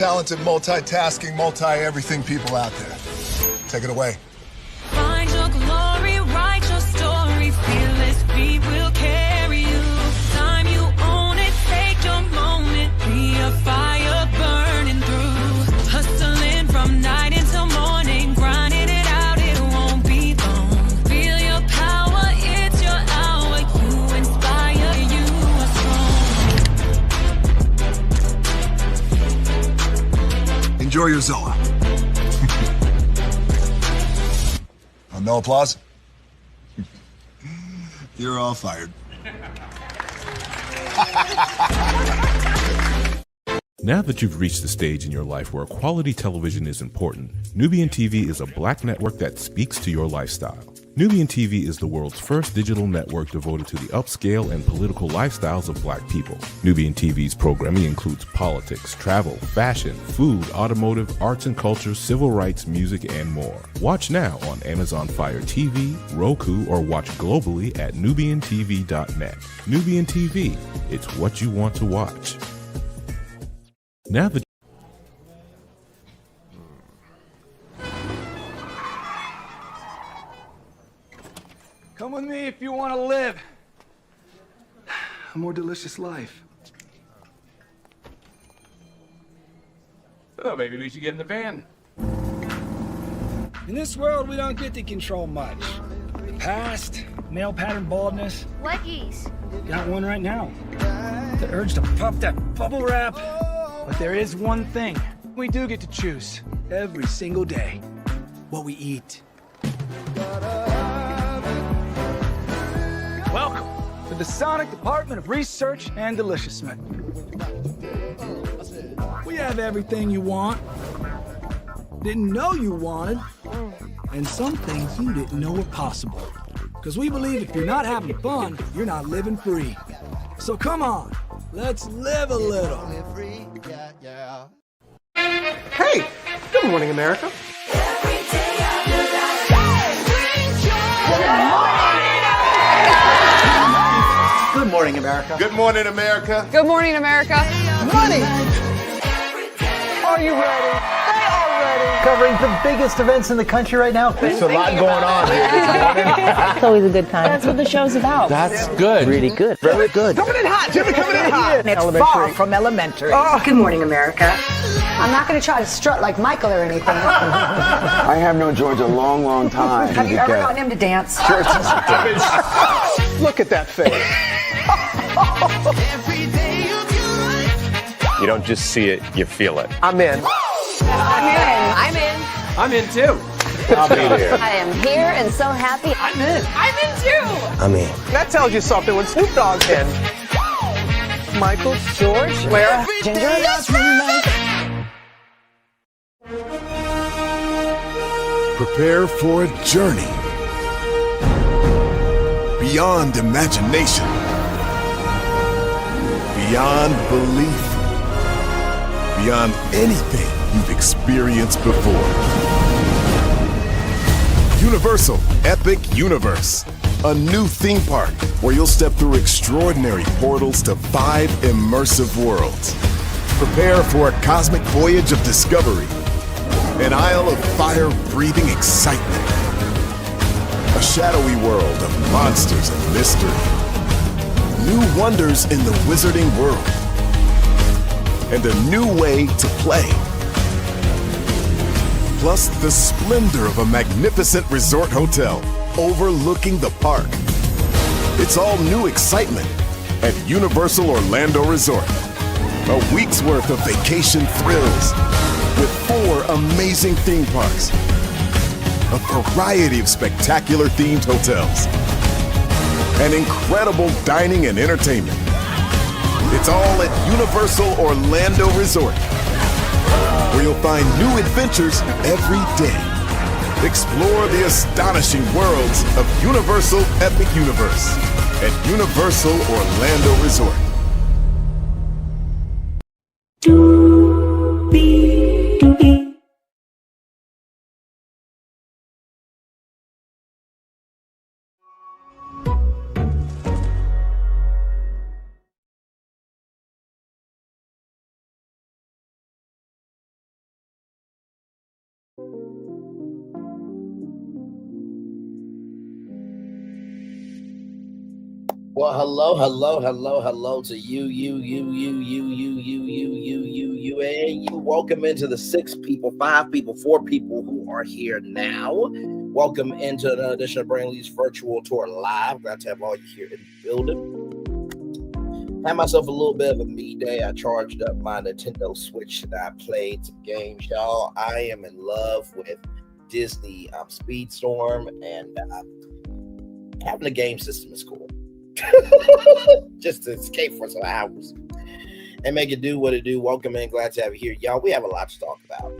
Talented, multitasking, multi-everything people out there. Take it away. Find your glory, write your story, fearless feet will carry you. Time you own it, take your moment, be a fire burning through. Hustling from night until morning, grinding it out, it won't be long. Feel your power, it's your hour, you inspire, you are strong. Enjoy your Zola. No applause? You're all fired. Now that you've reached the stage in your life where quality television is important, Nubian TV is a black network that speaks to your lifestyle. Nubian TV is the world's first digital network devoted to the upscale and political lifestyles of black people. Nubian TV's programming includes politics, travel, fashion, food, automotive, arts and culture, civil rights, music, and more. Watch now on Amazon Fire TV, Roku, or watch globally at nubiantv.net. Nubian TV, it's what you want to watch. Now that Come with me if you want to live a more delicious life. Oh, maybe we should get in the van. In this world, we don't get to control much. The past, male pattern baldness. Leggies. Got one right now. The urge to puff that bubble wrap. But there is one thing we do get to choose every single day: what we eat. Welcome to the Sonic Department of Research and Deliciousment. We have everything you want, didn't know you wanted, and some things you didn't know were possible. Because we believe if you're not having fun, you're not living free. So come on, let's live a little. Hey, good morning, America. Good morning, America. Good morning, America. Good morning, America. Money! Are you ready? They are ready. Covering the biggest events in the country right now. There's a lot going on here this morning. It's always a good time. That's what the show's about. That's good. Really good. Very good. Coming in hot. Jimmy coming in hot. It's far from elementary. Good morning, America. I'm not going to try to strut like Michael or anything. I have known George a long, long time. Have you ever gotten him to dance? Sure. Look at that face. You don't just see it, you feel it. I'm in. I'm in. I'm in too. I'll be there. I am here and so happy. I'm in. I'm in too. I'm in. That tells you something when Snoop Dogg's in. Michael, George, where? Ginger. Prepare for a journey beyond imagination, beyond belief, beyond anything you've experienced before. Universal Epic Universe, a new theme park where you'll step through extraordinary portals to 5 immersive worlds. Prepare for a cosmic voyage of discovery, an isle of fire-breathing excitement, a shadowy world of monsters and mystery, new wonders in the wizarding world, and a new way to play. Plus the splendor of a magnificent resort hotel overlooking the park. It's all new excitement at Universal Orlando Resort. A week's worth of vacation thrills with 4 amazing theme parks, a variety of spectacular themed hotels, and incredible dining and entertainment. It's all at Universal Orlando Resort, where you'll find new adventures every day. Explore the astonishing worlds of Universal Epic Universe at Universal Orlando Resort. Well, hello to you, and you. Welcome into the 6 people, 5 people, 4 people who are here now. Welcome into another edition of Brainley's Virtual Tour Live. Glad to have all you here in the building. Had myself a little bit of a me day. I charged up my Nintendo Switch and I played some games, y'all. I am in love with Disney Speedstorm, and having a game system is cool. Just to escape for some hours and make it do what it do. Welcome in, glad to have you here, y'all. We have a lot to talk about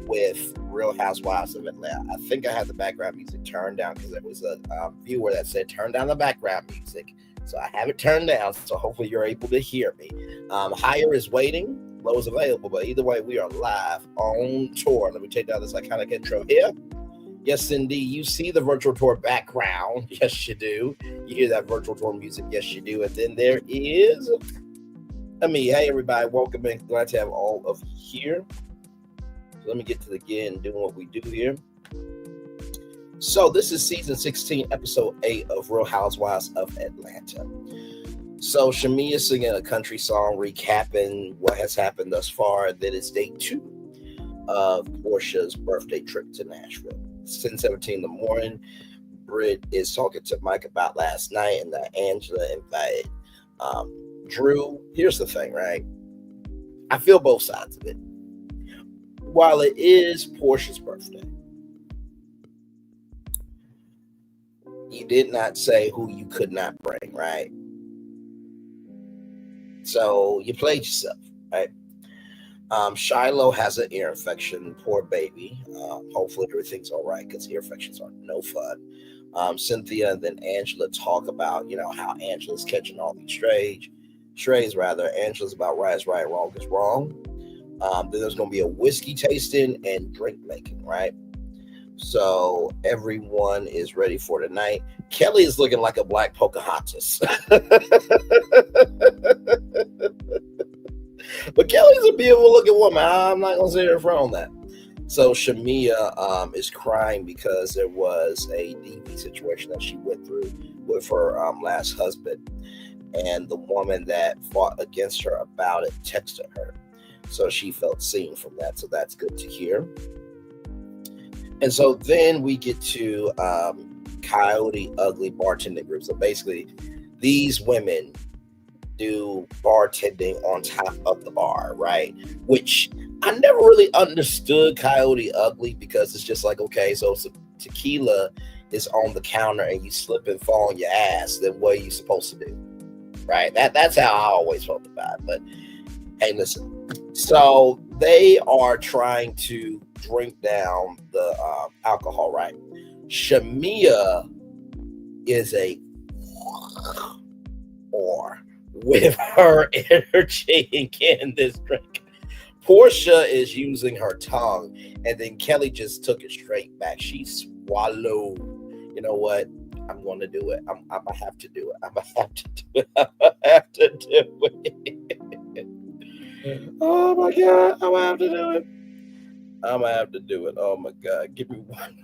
with Real Housewives of Atlanta. I think I had the background music turned down because there was a viewer that said turn down the background music, so I have it turned down, so hopefully you're able to hear me. Higher is waiting, low is available, but either way we are live on tour. Let me take down this iconic intro here. Yes, indeed. You see the virtual tour background. Yes, you do. You hear that virtual tour music. Yes, you do. And then there is me. Hey, everybody. Welcome in. Glad to have all of you here. So let me get to doing what we do here. So this is season 16, episode 8 of Real Housewives of Atlanta. So Shamia singing a country song recapping what has happened thus far. And then it's day 2 of Porsha's birthday trip to Nashville. 10:17 in the morning. Britt is talking to Mike about last night and that Angela invited Drew. Here's the thing, right? I feel both sides of it. While it is Porsha's birthday, you did not say who you could not bring, right? So you played yourself, right? Shiloh has an ear infection, poor baby. Hopefully everything's all right because ear infections are no fun. Cynthia and then Angela talk about, how Angela's catching all these strays rather. Angela's about right is right, wrong is wrong. Then there's going to be a whiskey tasting and drink making, right? So everyone is ready for tonight. Kelly is looking like a black Pocahontas. But Kelly's a beautiful looking woman. I'm not going to say her from that. So Shamia is crying because there was a DV situation that she went through with her last husband. And the woman that fought against her about it texted her. So she felt seen from that. So that's good to hear. And so then we get to Coyote Ugly bartending group. So basically, these women do bartending on top of the bar, right? Which I never really understood Coyote Ugly because it's just like, okay, so tequila is on the counter and you slip and fall on your ass, then what are you supposed to do? Right? That's how I always felt about it. But hey, listen. So they are trying to drink down the alcohol, right? Shamia is a with her energy and getting this drink. Porsha is using her tongue, and then Kelly just took it straight back. She swallowed. You know what? I'm going to do it. I'm going to have to do it. I'm going to have to do it. I'm going to have to do it. Oh, my God. I'm going to have to do it. I'm going to have to do it. Oh, my God. Give me one.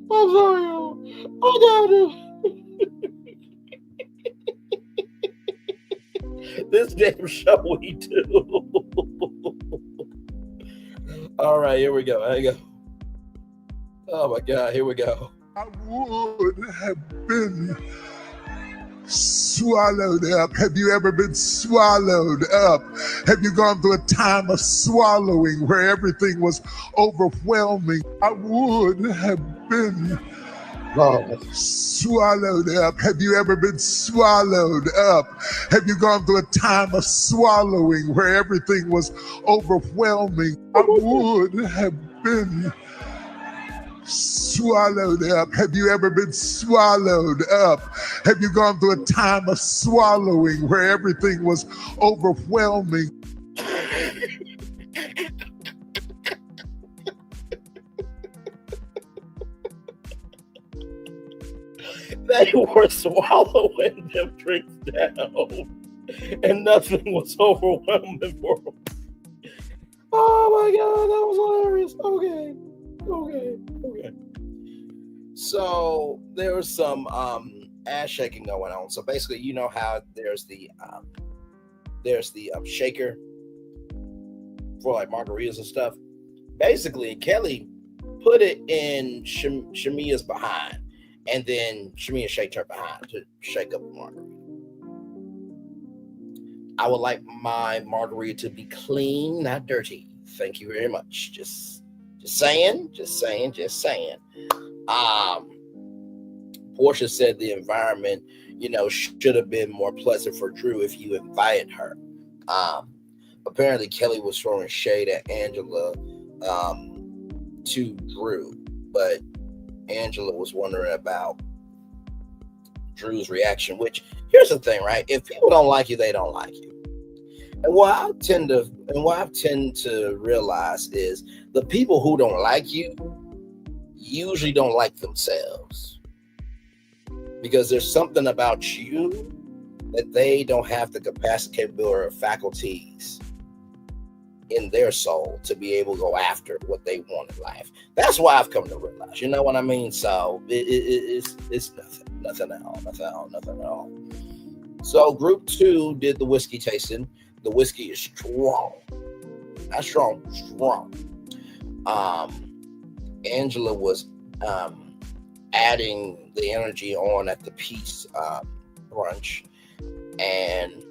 I'm sorry, y'all. I gotta this damn show we do. All right, here we go. Hang on. Oh my God, here we go. I would have been swallowed up. Have you ever been swallowed up? Have you gone through a time of swallowing where everything was overwhelming? I would have been swallowed up. Have you ever been swallowed up? Have you gone through a time of swallowing where everything was overwhelming? I would have been swallowed up. Have you ever been swallowed up? Have you gone through a time of swallowing where everything was overwhelming? They were swallowing them drinks down, and nothing was overwhelming for them. Oh my God, that was hilarious. Okay. Okay. So there was some ass shaking going on. So basically, you know how there's the shaker for like margaritas and stuff. Basically, Kelly put it in Shamia's behind, and then Shamia shaked her behind to shake up the margarita. I would like my margarita to be clean, not dirty. Thank you very much. Just saying. Porsha said the environment, should have been more pleasant for Drew if you invited her. Apparently Kelly was throwing shade at Angela to Drew, but Angela was wondering about Drew's reaction, which here's the thing, right? If people don't like you, they don't like you. And what I tend to realize is the people who don't like you usually don't like themselves, because there's something about you that they don't have the capacity, capability, or faculties in their soul to be able to go after what they want in life. That's why I've come to realize, you know what I mean? So it's nothing at all. So group 2 did the whiskey tasting. The whiskey is strong. Not strong. Angela was adding the energy on at the peace brunch, and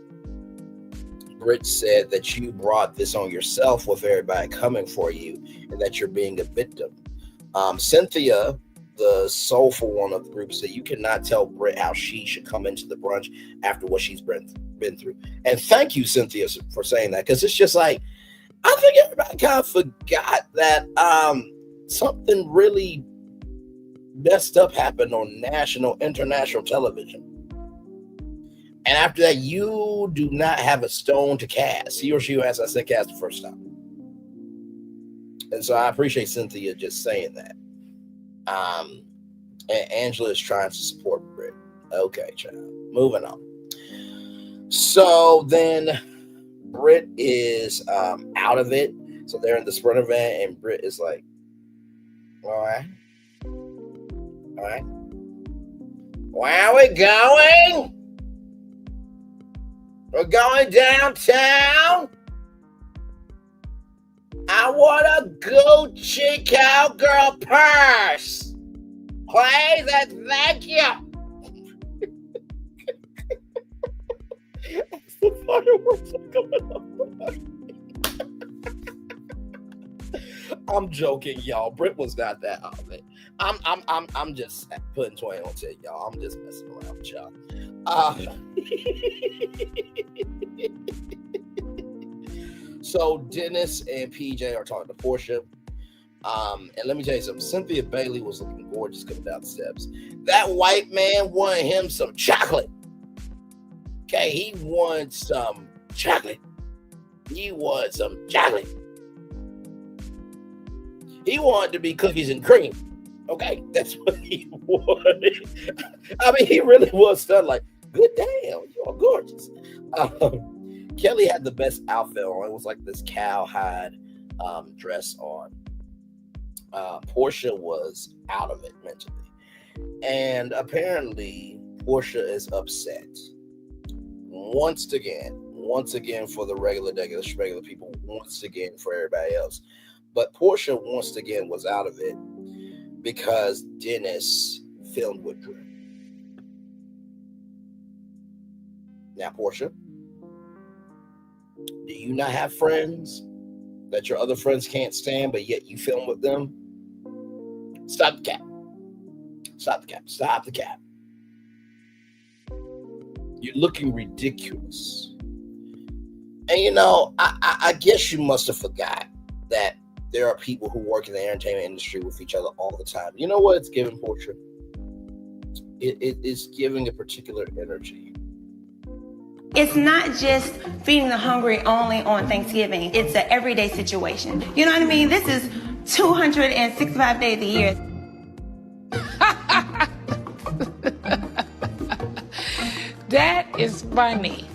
Britt said that you brought this on yourself with everybody coming for you, and that you're being a victim. Cynthia, the soulful one of the group, said you cannot tell Britt how she should come into the brunch after what she's been through. And thank you, Cynthia, for saying that, because it's just like, I think everybody kind of forgot that something really messed up happened on national, international television. And after that, you do not have a stone to cast. He or she, as I said, cast the first time. And so I appreciate Cynthia just saying that. And Angela is trying to support Britt. Okay, child. Moving on. So then Britt is out of it. So they're in the sprint event, and Britt is like, all right. Where are we going? We're going downtown. I want a Gucci cowgirl purse. Please and thank you. The fireworks are coming up. I'm joking, y'all. Britt was not that out of it. I'm just putting 20 on it, y'all. I'm just messing around with y'all. So Dennis and PJ are talking to Porsha. And let me tell you something. Cynthia Bailey was looking gorgeous coming down the steps. That white man wanted him some chocolate. Okay, he wanted some chocolate. He wanted to be cookies and cream. Okay, that's what he wanted. I mean, he really was stunned, like, good damn, you're gorgeous. Kelly had the best outfit on. It was like this cowhide dress on. Porsha was out of it mentally. And apparently, Porsha is upset. Once again for the regular people, once again for everybody else. But Porsha once again was out of it because Dennis filmed with Drew. Now, Porsha, do you not have friends that your other friends can't stand, but yet you film with them? Stop the cap. You're looking ridiculous. And I guess you must have forgot that there are people who work in the entertainment industry with each other all the time. You know what it's giving, Porsha? It is giving a particular energy. It's not just feeding the hungry only on Thanksgiving. It's an everyday situation. You know what I mean? This is 265 days a year. That is funny.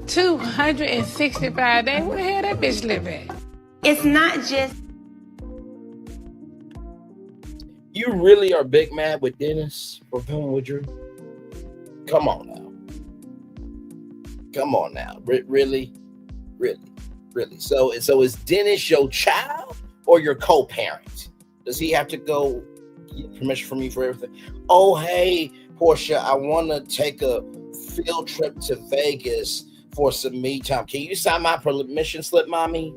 265 days? Where the hell that bitch live at? It's not just You really are big mad with Dennis for filming with Drew? Come on now. Come on now. Really? So is Dennis your child or your co-parent? Does he have to go get permission from you for everything? Oh, hey, Porsha, I want to take a field trip to Vegas for some me time. Can you sign my permission slip, mommy?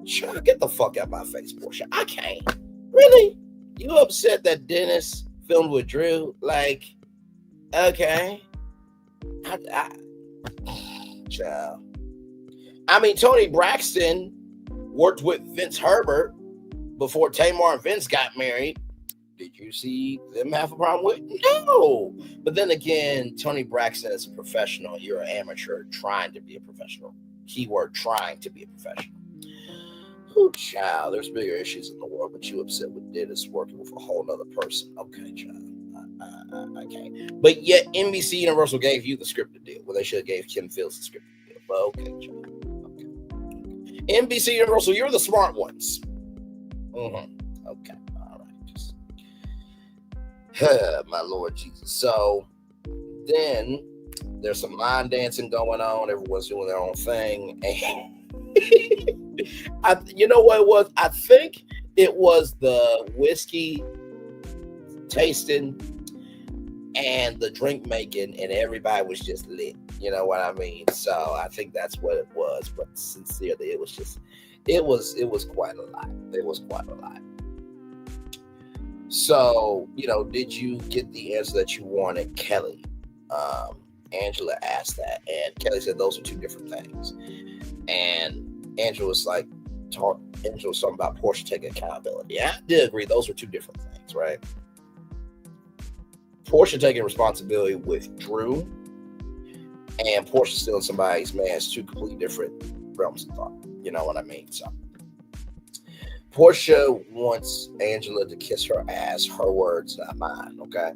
Sure, get the fuck out of my face, Porsha. I can't. Really? You upset that Dennis filmed with Drew? Like, okay. Child. I mean, Tony Braxton worked with Vince Herbert before Tamar and Vince got married. Did you see them have a problem with? No. But then again, Tony Braxton is a professional. You're an amateur trying to be a professional. Keyword, trying to be a professional. Oh, child, there's bigger issues in the world, but you upset with Dennis working with a whole nother person. Okay, child. I can't. But yet, NBC Universal gave you the scripted deal. Well, they should have gave Kim Fields the scripted deal. But okay, child. Okay. NBC Universal, you're the smart ones. Mm-hmm. Okay. All right. Just, my Lord Jesus. So then there's some line dancing going on. Everyone's doing their own thing. And you know what it was? I think it was the whiskey tasting and the drink making, and everybody was just lit. You know what I mean? So I think that's what it was. But sincerely, it was quite a lot. It was quite a lot. So, did you get the answer that you wanted, Kelly? Angela asked that, and Kelly said those are two different things. And Angela was talking about Porsha taking accountability. I did agree those are two different things, right? Porsha taking responsibility with Drew and Porsha stealing somebody's man is two completely different realms of thought. You know what I mean? So Porsha wants Angela to kiss her ass. Her words, not mine, okay?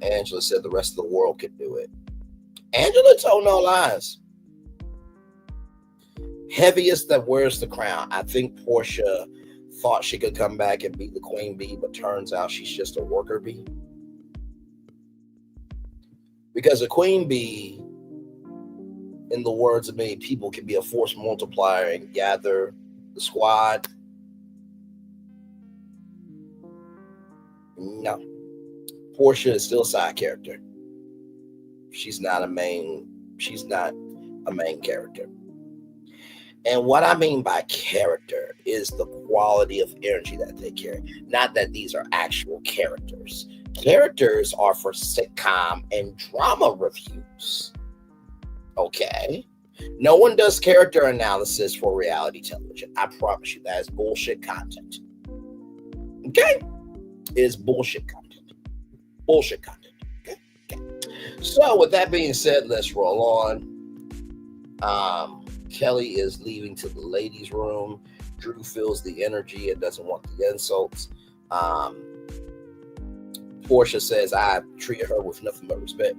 Angela said the rest of the world could do it. Angela told no lies. Heaviest that wears the crown. I think Porsha thought she could come back and be the queen bee, but turns out she's just a worker bee. Because a queen bee, in the words of many people, can be a force multiplier and gather the squad. No. Porsha is still a side character. She's not a main character. And what I mean by character is the quality of energy that they carry. Not that these are actual characters. Characters are for sitcom and drama reviews. Okay? No one does character analysis for reality television. I promise you, that is bullshit content. Okay? It is bullshit content. Bullshit content. Okay? So, with that being said, let's roll on. Kelly is leaving to the ladies' room. Drew feels the energy and doesn't want the insults. Porsha says, I treated her with nothing but respect.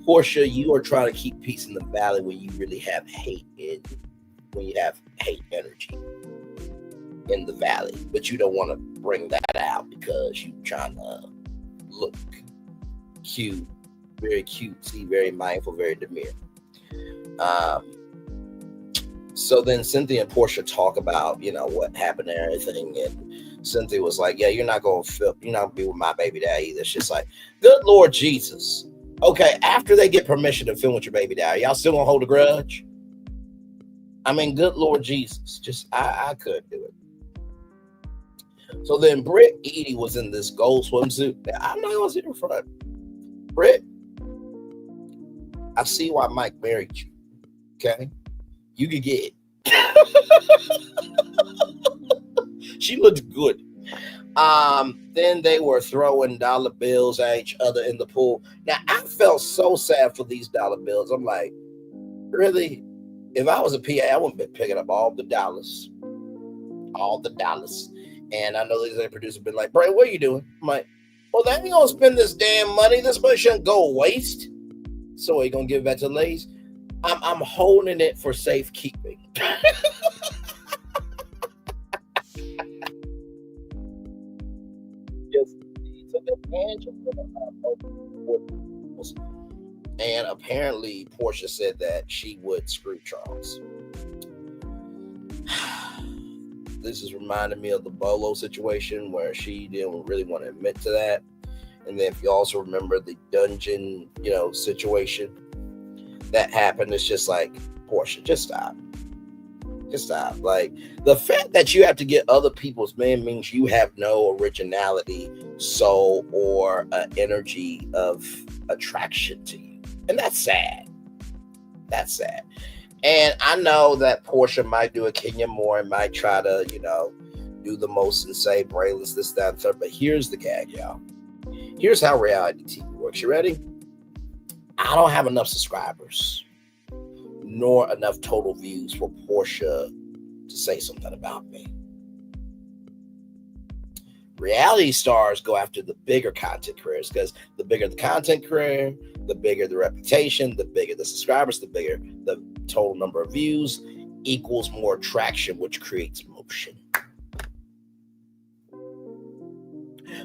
Porsha, you are trying to keep peace in the valley when you really have hate energy in the valley. But you don't want to bring that out because you're trying to look cute, very cutesy, very mindful, very demure. So then Cynthia and Porsha talk about, what happened and everything. And Cynthia was like, yeah, you're not going to be with my baby dad either. It's just like, good Lord Jesus. Okay, after they get permission to film with your baby dad, y'all still going to hold a grudge? I mean, good Lord Jesus. Just, I couldn't do it. So then Britt Edie was in this gold swimsuit. I'm not going to sit in front. Britt, I see why Mike married you. Okay? You could get it. She looked good. Then they were throwing dollar bills at each other in the pool. Now, I felt so sad for these dollar bills. I'm like, really? If I was a PA, I wouldn't be picking up all the dollars. All the dollars. And I know these other producers have been like, Bray, what are you doing? I'm like, well, they ain't going to spend this damn money. This money shouldn't go waste. So are you going to give it back to the ladies? I'm holding it for safekeeping. Angela. And apparently, Porsha said that she would screw Charles. This is reminding me of the Bolo situation where she didn't really want to admit to that. And then if you also remember the dungeon, situation that happened, it's just like, Porsha, just stop. Just stop. Like, the fact that you have to get other people's men means you have no originality, soul, or energy of attraction to you. And that's sad. That's sad. And I know that Porsha might do a Kenya Moore and might try to, do the most insane brainless, this, that, and third. But here's the gag, y'all. Here's how reality TV works. You ready? I don't have enough subscribers, nor enough total views for Porsha to say something about me. Reality stars go after the bigger content creators, because the bigger the content creator, the bigger the reputation, the bigger the subscribers, the bigger the total number of views equals more attraction, which creates motion.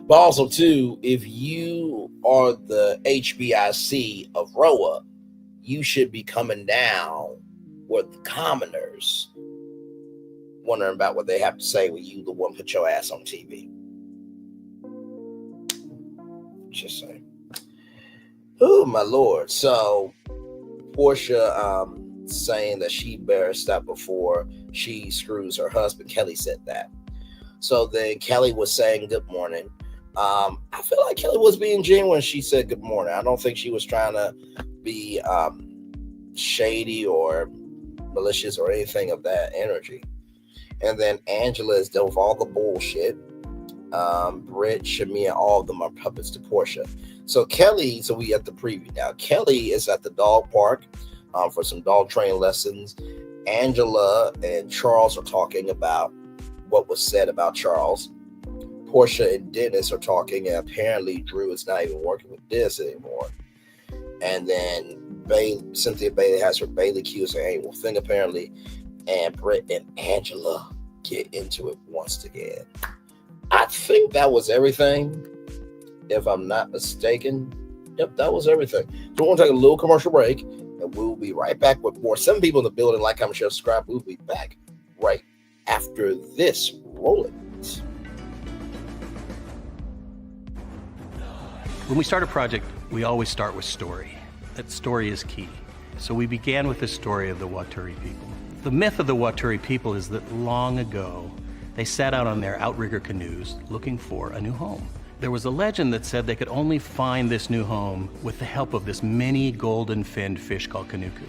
But also, too, if you are the HBIC of Roa, you should be coming down with the commoners, wondering about what they have to say when you the one put your ass on TV. Just saying. Oh, my Lord. So, Porsha saying that she better stop before she screws her husband. Kelly said that. So then Kelly was saying good morning. I feel like Kelly was being genuine when she said good morning. I don't think she was trying to be shady or malicious or anything of that energy. And then Angela is done with all the bullshit. Britt, Shamia, all of them are puppets to Porsha. So Kelly, so we at the preview now. Kelly is at the dog park for some dog training lessons. Angela and Charles are talking about what was said about Charles. Porsha and Dennis are talking, and apparently Drew is not even working with Dennis anymore. And then Cynthia Bailey has her Bailey Q saying annual thing apparently, and Britt and Angela get into it once again. I think that was everything, if I'm not mistaken. Yep, that was everything. So we're going to take a little commercial break, and we'll be right back with more. 7 people in the building, like, comment, share, subscribe. We'll be back right after this. Rolling. When we start a project, we always start with story. That story is key. So we began with the story of the Waturi people. The myth of the Waturi people is that long ago, they set out on their outrigger canoes looking for a new home. There was a legend that said they could only find this new home with the help of this mini golden-finned fish called Kanuku.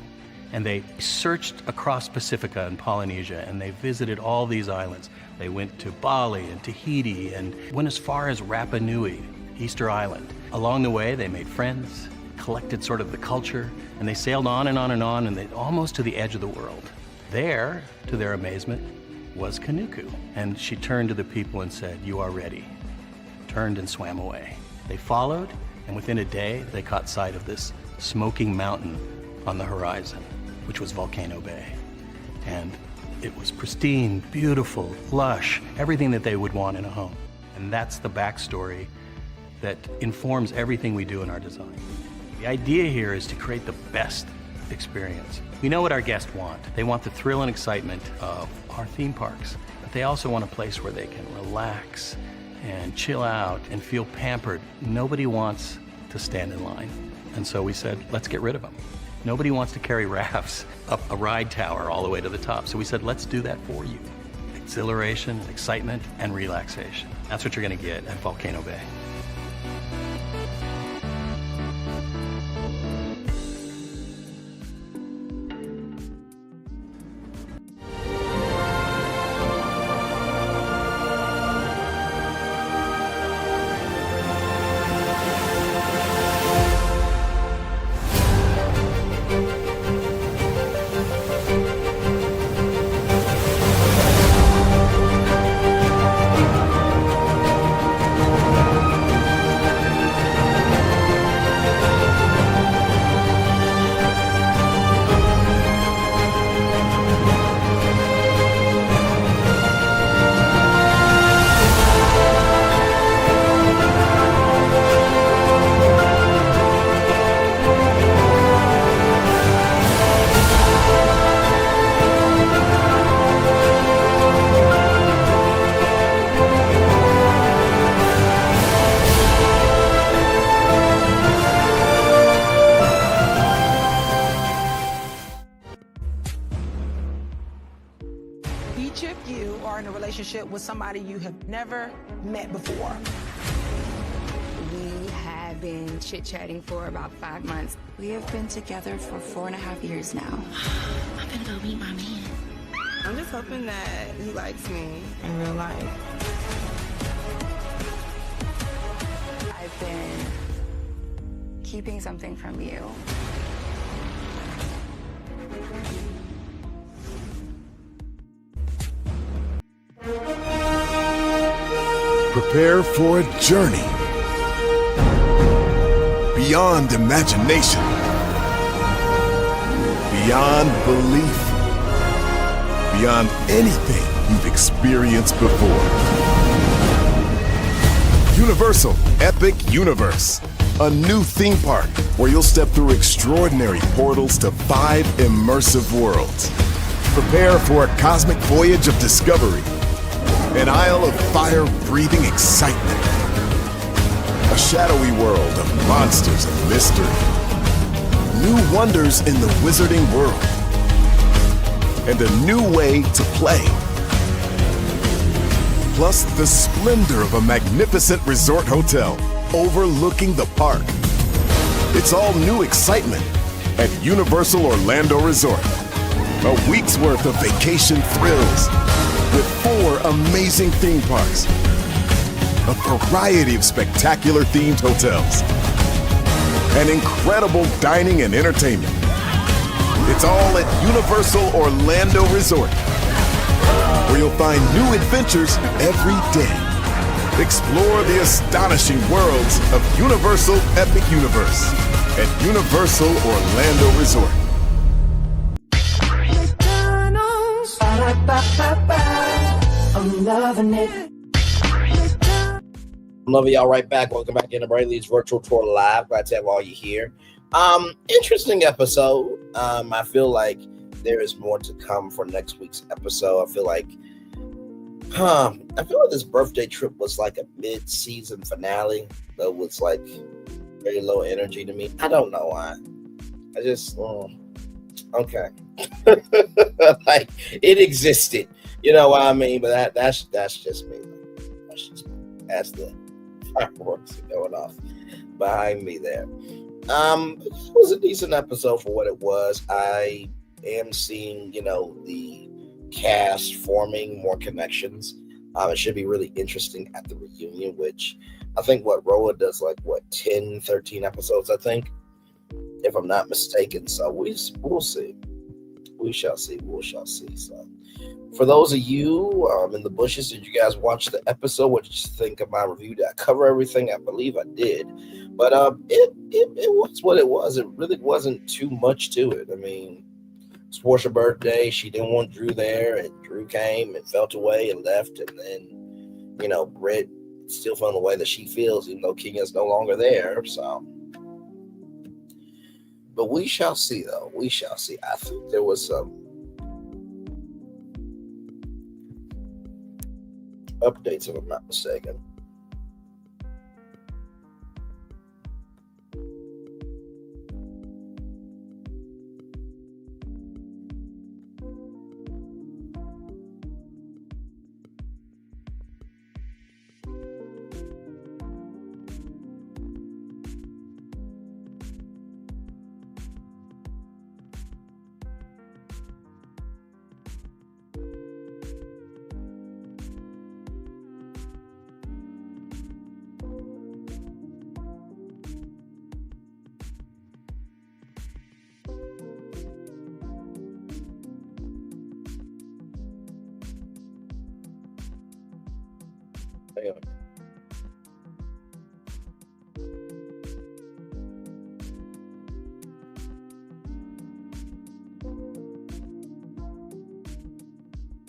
And they searched across Pacifica and Polynesia, and they visited all these islands. They went to Bali and Tahiti and went as far as Rapa Nui, Easter Island. Along the way, they made friends, collected sort of the culture, and they sailed on and on and on, and they almost to the edge of the world. There, to their amazement, was Kanuku. And she turned to the people and said, "You are ready." Turned and swam away. They followed, and within a day, they caught sight of this smoking mountain on the horizon, which was Volcano Bay. And it was pristine, beautiful, lush, everything that they would want in a home. And that's the backstory that informs everything we do in our design. The idea here is to create the best experience. We know what our guests want. They want the thrill and excitement of our theme parks, but they also want a place where they can relax and chill out and feel pampered. Nobody wants to stand in line. And so we said, let's get rid of them. Nobody wants to carry rafts up a ride tower all the way to the top. So we said, let's do that for you. Exhilaration, excitement, and relaxation. That's what you're gonna get at Volcano Bay. relationship with somebody you have never met before. We have been chit-chatting for about 5 months. We have been together for 4.5 years now. I'm gonna go meet my man. I'm just hoping that he likes me in real life. I've been keeping something from you. Prepare for a journey beyond imagination, beyond belief, beyond anything you've experienced before. Universal Epic Universe, a new theme park where you'll step through extraordinary portals to 5 immersive worlds. Prepare for a cosmic voyage of discovery, an isle of fire-breathing excitement, a shadowy world of monsters and mystery, new wonders in the wizarding world, and a new way to play. Plus the splendor of a magnificent resort hotel overlooking the park. It's all new excitement at Universal Orlando Resort. A week's worth of vacation thrills with 4 amazing theme parks, a variety of spectacular themed hotels, and incredible dining and entertainment. It's all at Universal Orlando Resort, where you'll find new adventures every day. Explore the astonishing worlds of Universal Epic Universe at Universal Orlando Resort. I'm loving it. I'm loving y'all right back. Welcome back into Brainley's virtual tour live. Glad to have all you here. Interesting episode. I feel like there is more to come for next week's episode. I feel like this birthday trip was like a mid-season finale that was like very low energy to me. I don't know why. I just okay. Like it existed. You know what I mean? But that's just me. That's the fireworks going off behind me there. It was a decent episode for what it was. I am seeing, the cast forming more connections. It should be really interesting at the reunion, which I think Roa does 10, 13 episodes, I think, if I'm not mistaken. So we'll see. We shall see. So for those of you in the bushes, did you guys watch the episode? What did you think of my review? Did I cover everything? I believe I did. But it was what it was. It really wasn't too much to it. I mean, it's Porsha's birthday. She didn't want Drew there, and Drew came and felt away and left. And then, Britt still feeling the way that she feels, even though Kenya's no longer there. So, but we shall see, though. We shall see. I think there was some updates, if I'm not mistaken.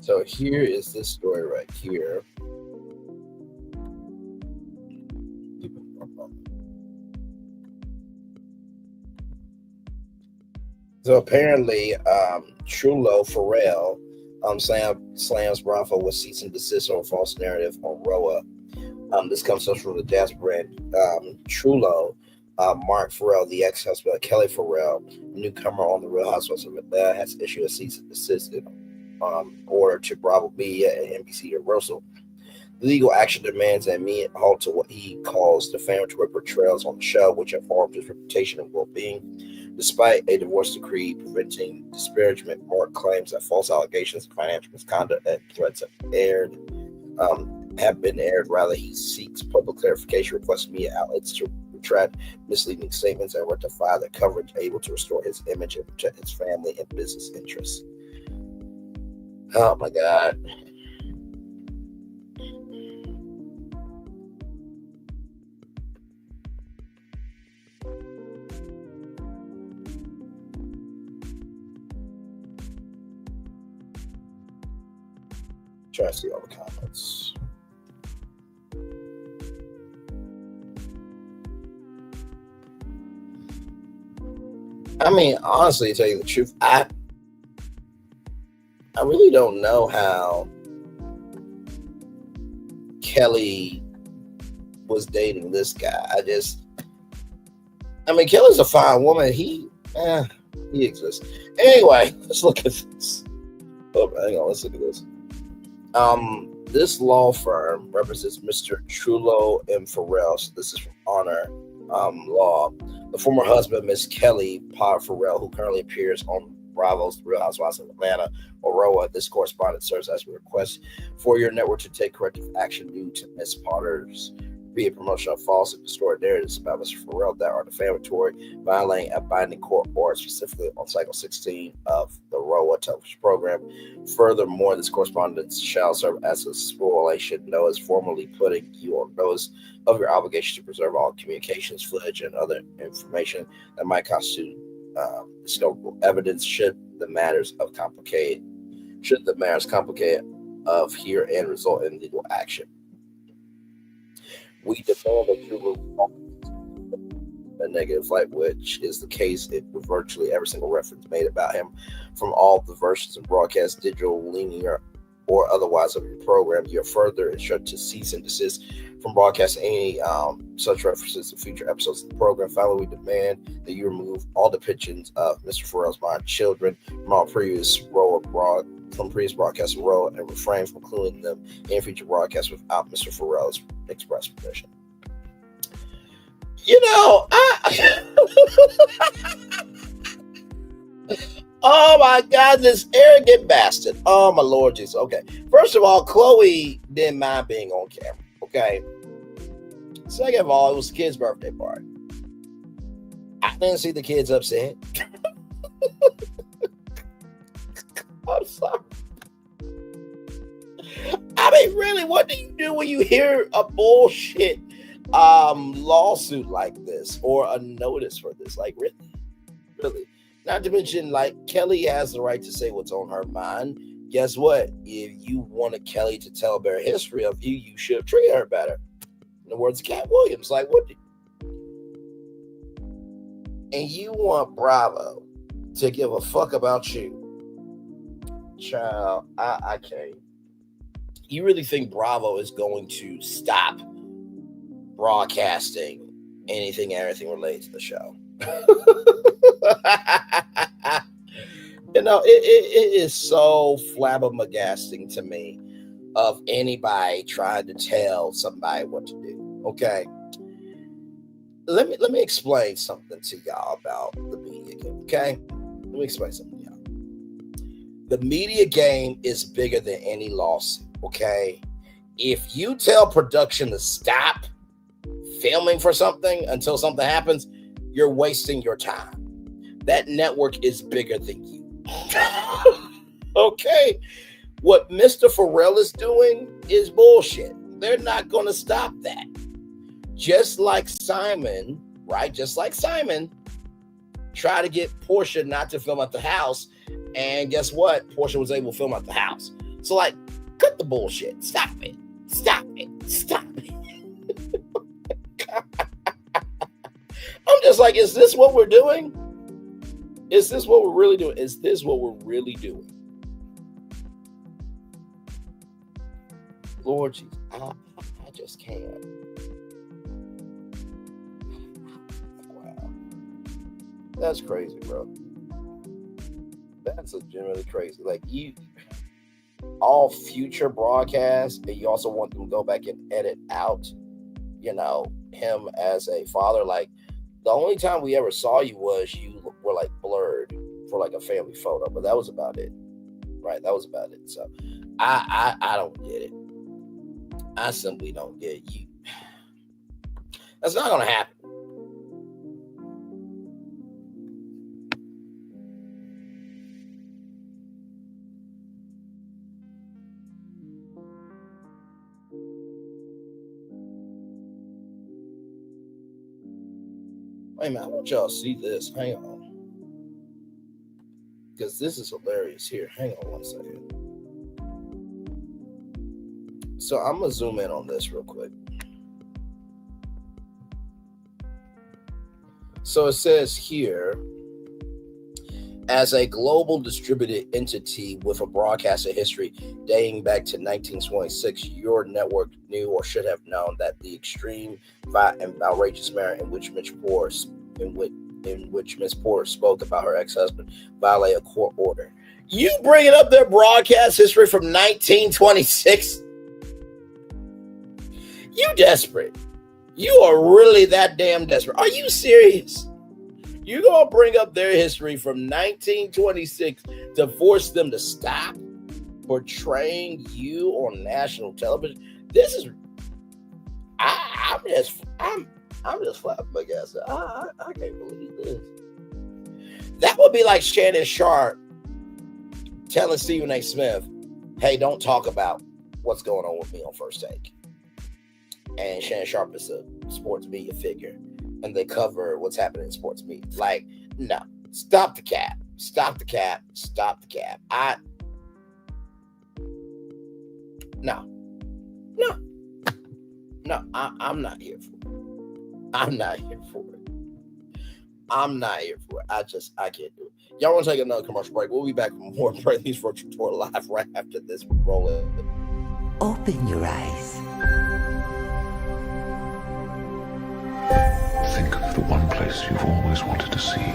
So here is this story right here. So apparently, Trulo Pharrell slams Bravo with cease and desist on false narrative on Roa. This comes from the jazz brand Trulo. Mark Pharrell, the ex-husband of Kelly Pharrell, newcomer on the Real Housewives of Atlanta, has issued a cease and desist order to Bravo Media and NBC Universal. The legal action demands an immediate halt to what he calls defamatory portrayals on the show, which have harmed his reputation and well-being. Despite a divorce decree preventing disparagement, Mark claims that false allegations of financial misconduct and threats have been aired. Rather, he seeks public clarification, requests media outlets to retract misleading statements and rectify the coverage, able to restore his image and protect his family and business interests. Oh my God. Try to see all the comments. I mean, honestly, to tell you the truth, I really don't know how Kelly was dating this guy. I mean, Kelly's a fine woman. He exists. Anyway, let's look at this. Oh, hang on, let's look at this. This law firm represents Mr. Trullo and Farrell. So this is from Honor Law. The former husband, Miss Kelly Pod Farrell, who currently appears on Bravo's Real Housewives of Atlanta, Aurora. This correspondence serves as a request for your network to take corrective action due to Miss Potter's via promotion of false and distorted narratives about Mr. Farrell that are defamatory, violating a binding court order, specifically on cycle 16 of the ROA television program. Furthermore, this correspondence shall serve as a spoilation notice, formally putting you on notice of your obligation to preserve all communications, footage, and other information that might constitute discoverable evidence should the matters complicated of here and result in legal action. We demand that you remove a negative light, which is the case with virtually every single reference made about him from all the versions of broadcast, digital, linear, or otherwise of your program. You are further instructed to cease and desist from broadcasting any such references to future episodes of the program. Finally, we demand that you remove all depictions of Mr. Farrell's minor children from all previous broadcasts role and refrain from including them in future broadcasts without Mr. Farrell's express permission. You know, oh my God, this arrogant bastard. Oh my Lord Jesus. Okay. First of all, Chloe didn't mind being on camera. Okay. Second of all, it was the kid's birthday party. I didn't see the kids upset. I'm sorry. I mean, really, what do you do when you hear a bullshit lawsuit like this or a notice for this? Like, really? Not to mention, like, Kelly has the right to say what's on her mind. Guess what? If you wanted Kelly to tell a better history of you, you should have treated her better. In the words of Cat Williams, like, what? And you want Bravo to give a fuck about you? Child, I can't. You really think Bravo is going to stop broadcasting anything and everything related to the show? You know, it is so flabbergasting to me of anybody trying to tell somebody what to do. Okay, let me explain something to y'all about the media game. Okay, let me explain something to y'all. The media game is bigger than any lawsuit. Okay, if you tell production to stop filming for something until something happens, you're wasting your time. That network is bigger than you. Okay, what Mr. Farrell is doing is bullshit. They're not going to stop that. Just like Simon, right? Just like Simon tried to get Porsha not to film at the house, and guess what? Porsha was able to film at the house. So, like, cut the bullshit. Stop it. Stop it. Stop it. I'm just like, is this what we're doing? Is this what we're really doing? Is this what we're really doing? Lord Jesus, I just can't. Wow. That's crazy, bro. That's legitimately crazy. Like, all future broadcasts, and you also want them to go back and edit out, you know, him as a father. Like, the only time we ever saw you was you were like blurred for like a family photo, but that was about it. Right? That was about it. So I don't get it. I simply don't get it. That's not gonna happen. Wait a minute, I want y'all to see this. Hang on. Because this is hilarious here. Hang on one second. So I'm going to zoom in on this real quick. So it says here, as a global distributed entity with a broadcasting history dating back to 1926, your network knew or should have known that the extreme and outrageous manner in which Ms. Porsha spoke about her ex-husband violated a court order. You bringing up their broadcast history from 1926? You desperate. You are really that damn desperate. Are you serious? You're going to bring up their history from 1926 to force them to stop portraying you on national television? This is, I'm just flabbergasted. I can't believe this. That would be like Shannon Sharp telling Stephen A. Smith, hey, don't talk about what's going on with me on First Take. And Shannon Sharp is a sports media figure, and they cover what's happening in sports media. Like, no, stop the cap. Stop the cap. Stop the cap. No, I'm not here for it. I'm not here for it. I can't do it. Y'all want to take another commercial break? We'll be back with more Brainley's Virtual Tour live right after this. Roll it. Open your eyes. Think of the one place you've always wanted to see.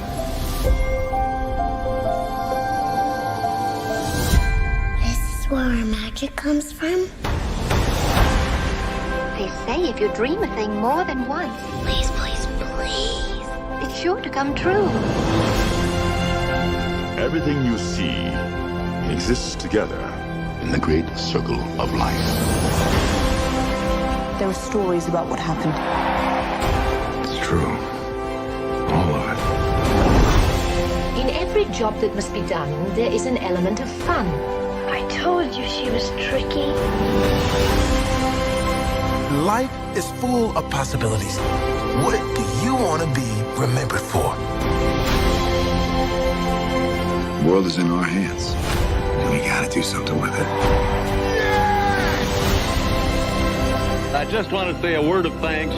This is where our magic comes from? They say if you dream a thing more than once, Please, please, please. it's sure to come true. Everything you see exists together in the great circle of life. There are stories about what happened. It's true. All of it. In every job that must be done, there is an element of fun. I told you she was tricky. Life is full of possibilities. What do you want to be remembered for? The world is in our hands, and we gotta do something with it. I just want to say a word of thanks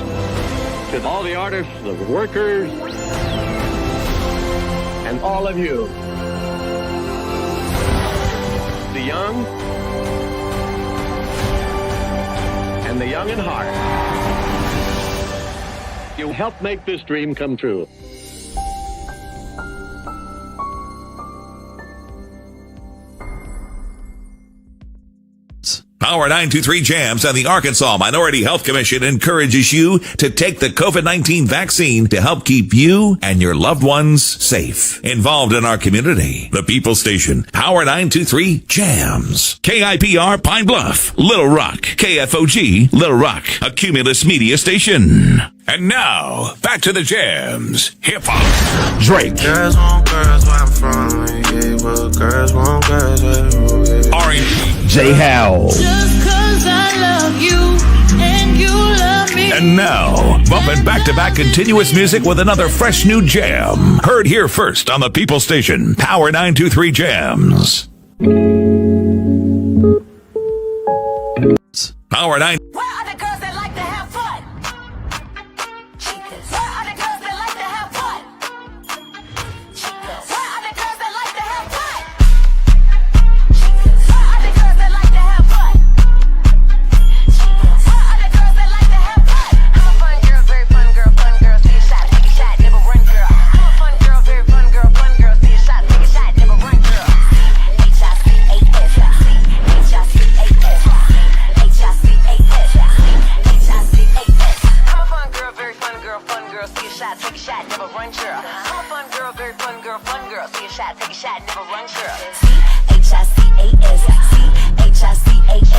to all the artists, the workers, and all of you. The young and the young in heart. You helped make this dream come true. Power 923 Jams and the Arkansas Minority Health Commission encourages you to take the COVID-19 vaccine to help keep you and your loved ones safe. Involved in our community, the People Station, Power 923 Jams. KIPR Pine Bluff, Little Rock, KFOG, Little Rock, a Cumulus Media Station. And now, back to the jams. Hip-hop. Drake. Girls want girls where I'm from. Yeah, well, girls want girls where R&B. J. Howell. Just 'cause I love you and you love me. And now, bumping back-to-back continuous music with another fresh new jam. Heard here first on the People Station, Power 923 Jams. Power 9. Where are the girls that like to have fun? Where are the girls that like to have fun? Where are the girls that like to have fun? Where are the girls that like to have fun? Where are the girls that like to have fun? I'm a fun girl, very fun girl, see a shot, take a shot, never run girl. I'm a fun girl, very fun girl, see a shot, take a shot, never run girl. H-I-C-A-S, one girl. Take a shot, never run, girl. C-H-I-C-A-S, C-H-I-C-A-S,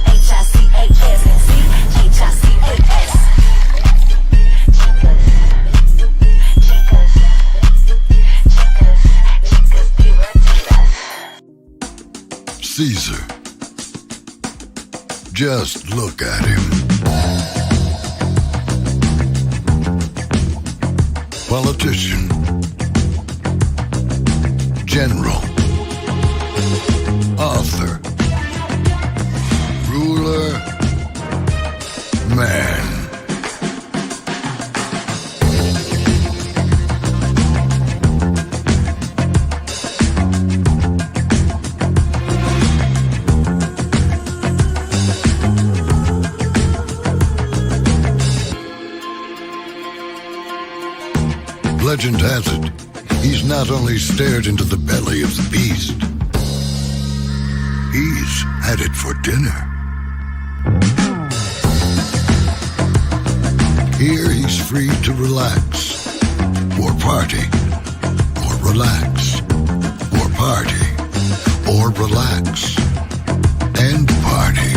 C-H-I-C-A-S, C-H-I-C-A-S. Caesar. Just look at him. Politician. General. Author. Ruler. Man. Legend has it, he's not only stared into the belly of the beast, he's had it for dinner. Here he's free to relax, or party, or relax, or party, or relax, and party.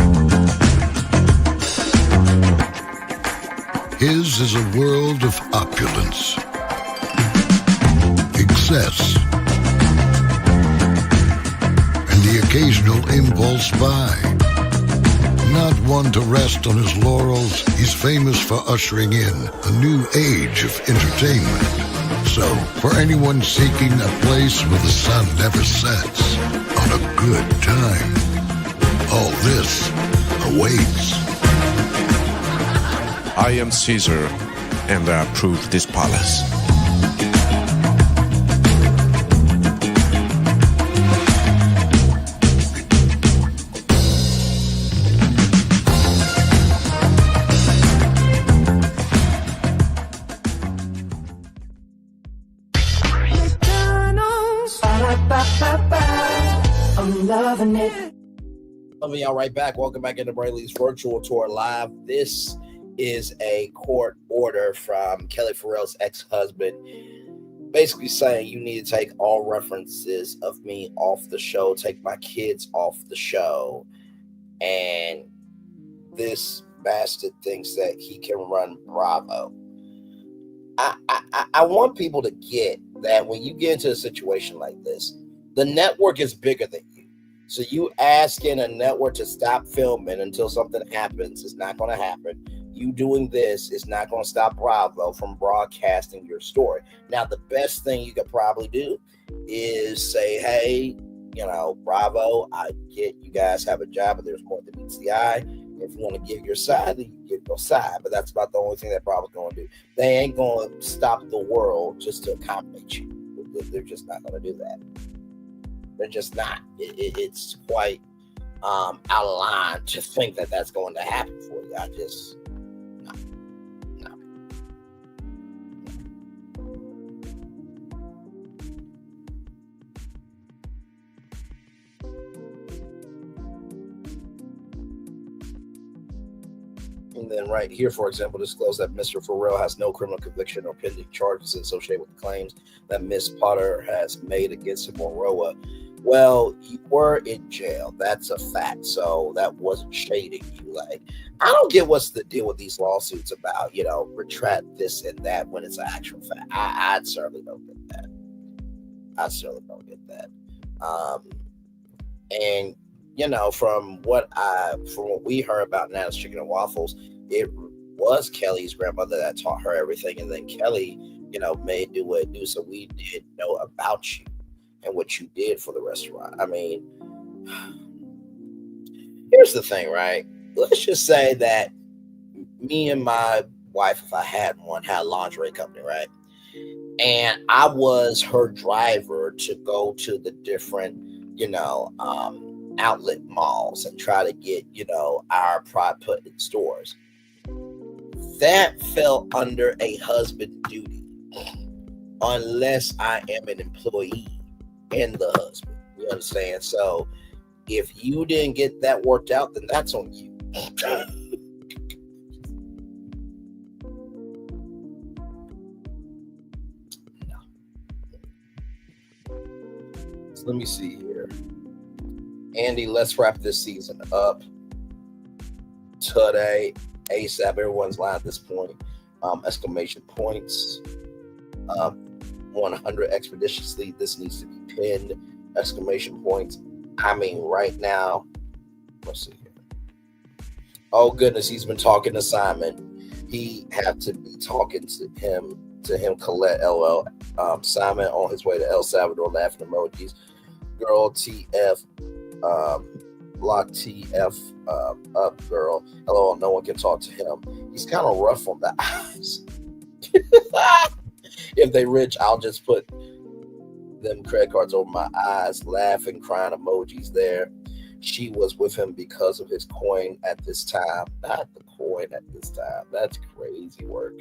His is a world of opulence, excess, and the occasional impulse buy. Not one to rest on his laurels, he's famous for ushering in a new age of entertainment. So, for anyone seeking a place where the sun never sets on a good time, all this awaits. I am Caesar, and I approve this palace. I'm loving it. Loving y'all right back. Welcome back into Brayley's Virtual Tour Live. This is a court order from Kelly Farrell's ex-husband, basically saying you need to take all references of me off the show, take my kids off the show. And this bastard thinks that he can run Bravo. I want people to get that when you get into a situation like this, the network is bigger than you. So you asking a network to stop filming until something happens is not going to happen. You doing this is not going to stop Bravo from broadcasting your story. Now, the best thing you could probably do is say, hey, Bravo, I get you guys have a job, but there's more than meets the eye. If you want to give your side, then you give your side. But that's about the only thing that Bravo's going to do. They ain't going to stop the world just to accommodate you. They're just not going to do that. They're just not. It's quite out of line to think that that's going to happen for you. I just, no. And then right here, for example, disclose that Mr. Farrell has no criminal conviction or pending charges associated with the claims that Ms. Potter has made against him or Roa. Well, you were in jail. That's a fact. So that wasn't shading you. Like, I don't get what's the deal with these lawsuits about, retract this and that when it's an actual fact. I certainly don't get that. And from what we heard about Nana's Chicken and Waffles, it was Kelly's grandmother that taught her everything, and then Kelly, made do what it do. So we did know about you and what you did for the restaurant. I mean, here's the thing, right? Let's just say that me and my wife, if I had one, had a lingerie company, right? And I was her driver to go to the different, outlet malls and try to get, our product put in stores. That fell under a husband duty unless I am an employee and the husband. You understand? So if you didn't get that worked out, then that's on you. let me see here. Andy, let's wrap this season up today. ASAP, everyone's lying at this point. Exclamation points. 100 expeditiously. This needs to be pinned. Exclamation points. I mean, right now, let's see here. Oh goodness, he's been talking to Simon. He had to be talking to him, Colette, LL. Simon on his way to El Salvador, laughing emojis. Girl, TF, block TF, up, girl. LOL, no one can talk to him. He's kind of rough on the eyes. If they rich, I'll just put them credit cards over my eyes. Laughing, crying emojis there. She was with him because of his coin at this time. Not the coin at this time. That's crazy work.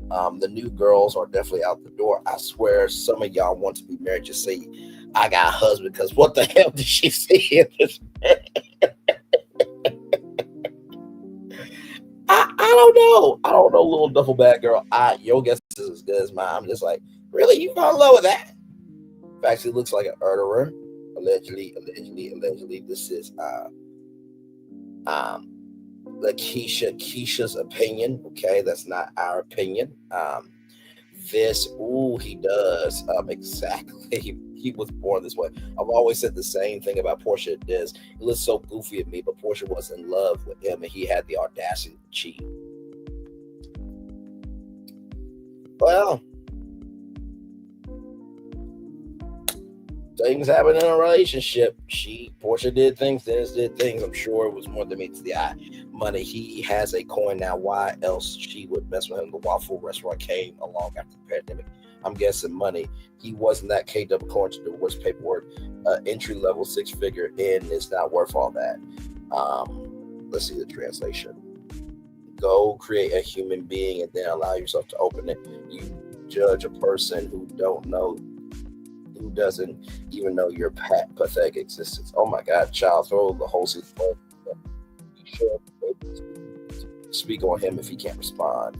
The new girls are definitely out the door. I swear some of y'all want to be married. Just say, I got a husband, because what the hell did she see in this? I don't know. I don't know, little duffel bag girl. Your guess is as good as mine. I'm just like, really? You fall in love with that? In fact, he looks like an murderer. Allegedly. This is Keisha's opinion. Okay, that's not our opinion. He does. Exactly. He was born this way. I've always said the same thing about Porsha Dennis. He looks so goofy at me, but Porsha was in love with him, and he had the audacity to cheat. Well, things happen in a relationship. Porsha did things, Dennis did things. I'm sure it was more than meets the eye. Money. He has a coin now. Why else she would mess with him? The waffle restaurant came along after the pandemic. I'm guessing money. He wasn't that KW according to divorce paperwork. Entry level 6-figure in is not worth all that. Let's see the translation. Go create a human being and then allow yourself to open it. You judge a person who doesn't even know your pathetic existence. Oh my God, child, throw the whole season. You should speak on him if he can't respond.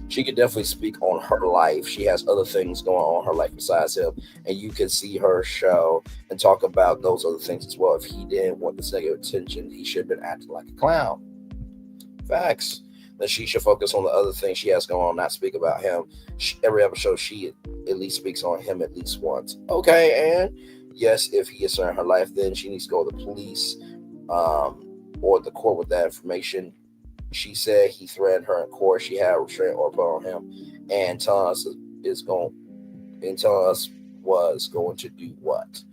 She could definitely speak on her life. She has other things going on in her life besides him, and you can see her show and talk about those other things as well. If he didn't want this negative attention, he should have been acting like a clown. Facts. That she should focus on the other things she has going on, not speak about him. Every episode, she at least speaks on him at least once. Okay, and yes, if he is in her life, then she needs to go to the police or the court with that information. She said he threatened her in court. She had a restraining order put on him, and telling us was going to do what?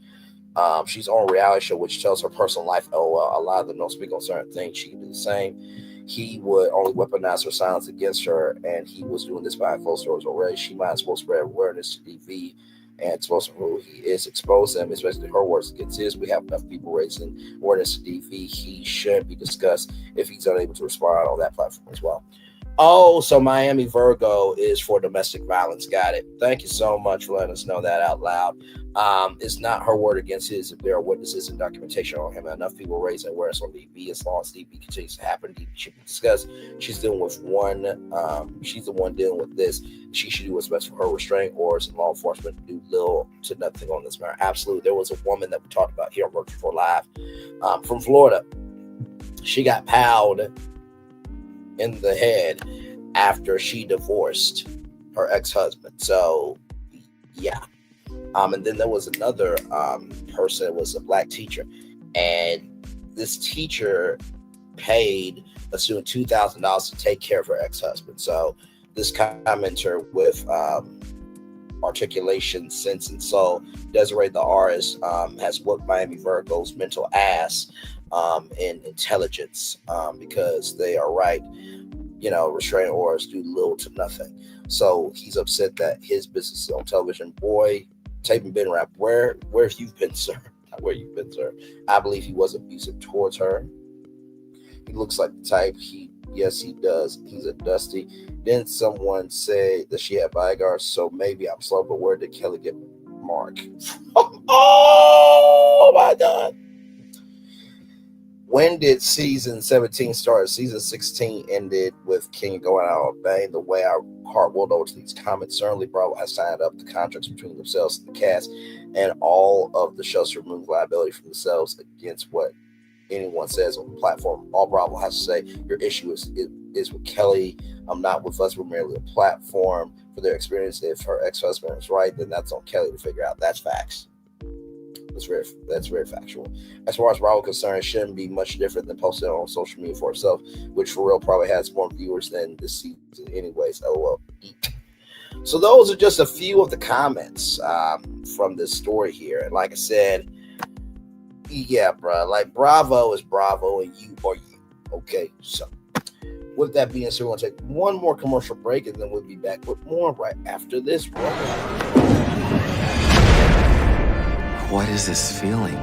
She's on a reality show which tells her personal life. Oh well, a lot of them don't speak on certain things. She can do the same. He would only weaponize her silence against her, and he was doing this behind closed doors already. She might as well spread awareness to DV and expose who he is, expose him, especially her words against his. We have enough people raising awareness to DV. He shouldn't be discussed if he's unable to respond on that platform as well. Oh, so Miami Virgo is for domestic violence. Got it. Thank you so much for letting us know that out loud. It's not her word against his if there are witnesses and documentation on him. Enough people raising awareness on DV. As long as DV continues to happen, DV should be discussed. She's dealing with she's the one dealing with this. She should do what's best for her. Restraining orders and law enforcement do little to nothing on this matter. Absolutely. There was a woman that we talked about here on Virtue for Live from Florida. She got powed in the head after she divorced her ex-husband. So yeah. And then there was another person. It was a black teacher, and this teacher paid a student $2,000 to take care of her ex-husband. So this commenter with articulation, sense, and soul, Desiree the artist, has whooped Miami Virgo's mental ass in intelligence because they are right. Restraining orders do little to nothing. So he's upset that his business is on television. Boy, taping been rap. Where have you been, sir? Where you've been, sir? I believe he was abusive towards her. He looks like the type. Yes, he does. He's a dusty. Then someone said that she had bodyguards, so maybe I'm slow, but where did Kelly get Mark? Oh my God. when did season 17 start? Season 16 ended with King going out on bang. The way our heart rolled over to these comments, certainly Bravo has signed up the contracts between themselves and the cast, and all of the shows to remove liability from themselves against what anyone says on the platform. All Bravo has to say, your issue is with Kelly, not with us. We're merely a platform for their experience. If her ex-husband is right, then that's on Kelly to figure out. That's facts. That's very factual. As far as Bravo is concerned, it shouldn't be much different than posting on social media for herself, which for real probably has more viewers than this season anyways. LOL. Eat. So those are just a few of the comments from this story here. And like I said, yeah, bro, like Bravo is Bravo and you are you. Okay, so with that being said, we're going to take one more commercial break and then we'll be back with more right after this. What is this feeling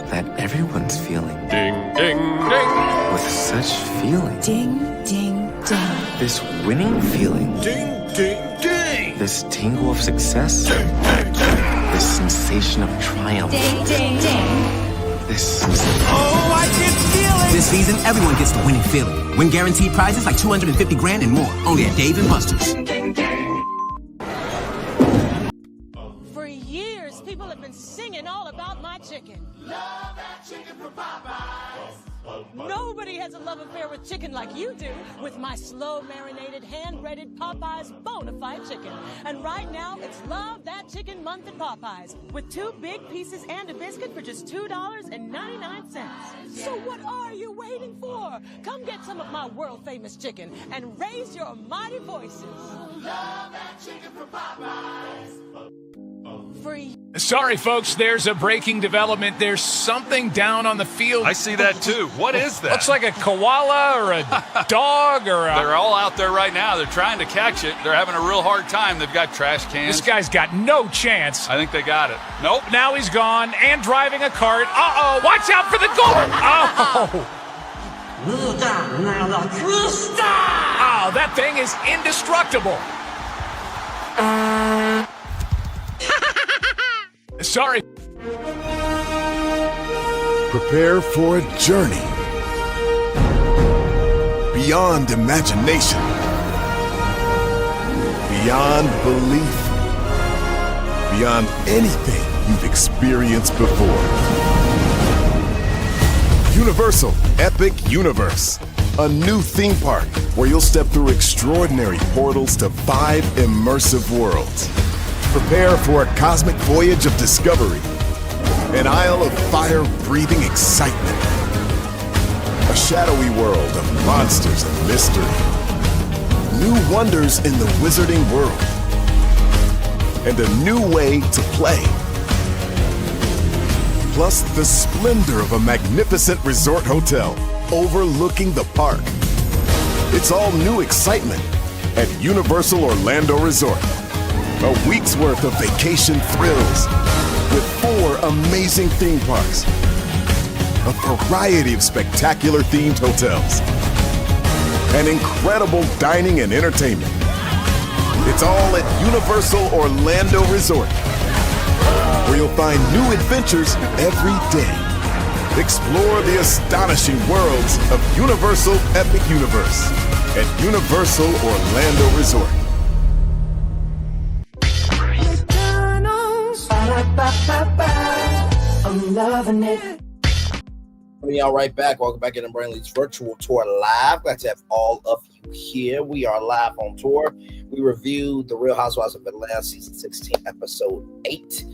that everyone's feeling? Ding, ding, ding. With such feeling. Ding, ding, ding. This winning feeling. Ding, ding, ding. This tingle of success. Ding, ding, ding. This sensation of triumph. Ding, ding, ding. This Oh, I can feel it. This season, everyone gets the winning feeling. Win guaranteed prizes like $250 grand and more. Only at Dave & Buster's. For years, people have been singing all about my chicken. Love that chicken from Popeyes. Nobody has a love affair with chicken like you do with my slow marinated hand-breaded Popeyes bona fide chicken. And right now it's Love That Chicken Month at Popeyes with 2 big pieces and a biscuit for just $2.99. So what are you waiting for? Come get some of my world famous chicken and raise your mighty voices. Love that chicken from Popeyes. Sorry, folks, there's a breaking development. There's something down on the field. I see that, too. What is that? Looks like a koala or a dog or a... They're all out there right now. They're trying to catch it. They're having a real hard time. They've got trash cans. This guy's got no chance. I think they got it. Nope. Now he's gone and driving a cart. Uh-oh. Watch out for the goal. Oh. Oh, that thing is indestructible. Sorry. Prepare for a journey beyond imagination, beyond belief, beyond anything you've experienced before. Universal Epic Universe, a new theme park where you'll step through extraordinary portals to 5 immersive worlds. Prepare for a cosmic voyage of discovery, an isle of fire-breathing excitement, a shadowy world of monsters and mystery, new wonders in the wizarding world, and a new way to play. Plus the splendor of a magnificent resort hotel overlooking the park. It's all new excitement at Universal Orlando Resort. A week's worth of vacation thrills with 4 amazing theme parks, a variety of spectacular themed hotels, and incredible dining and entertainment. It's all at Universal Orlando Resort, where you'll find new adventures every day. Explore the astonishing worlds of Universal Epic Universe at Universal Orlando Resort. I'm loving it. Y'all right back. Welcome back in Brainley's virtual tour live. Glad to have all of you here. We are live on tour. We reviewed The Real Housewives of Atlanta season 16, episode 8.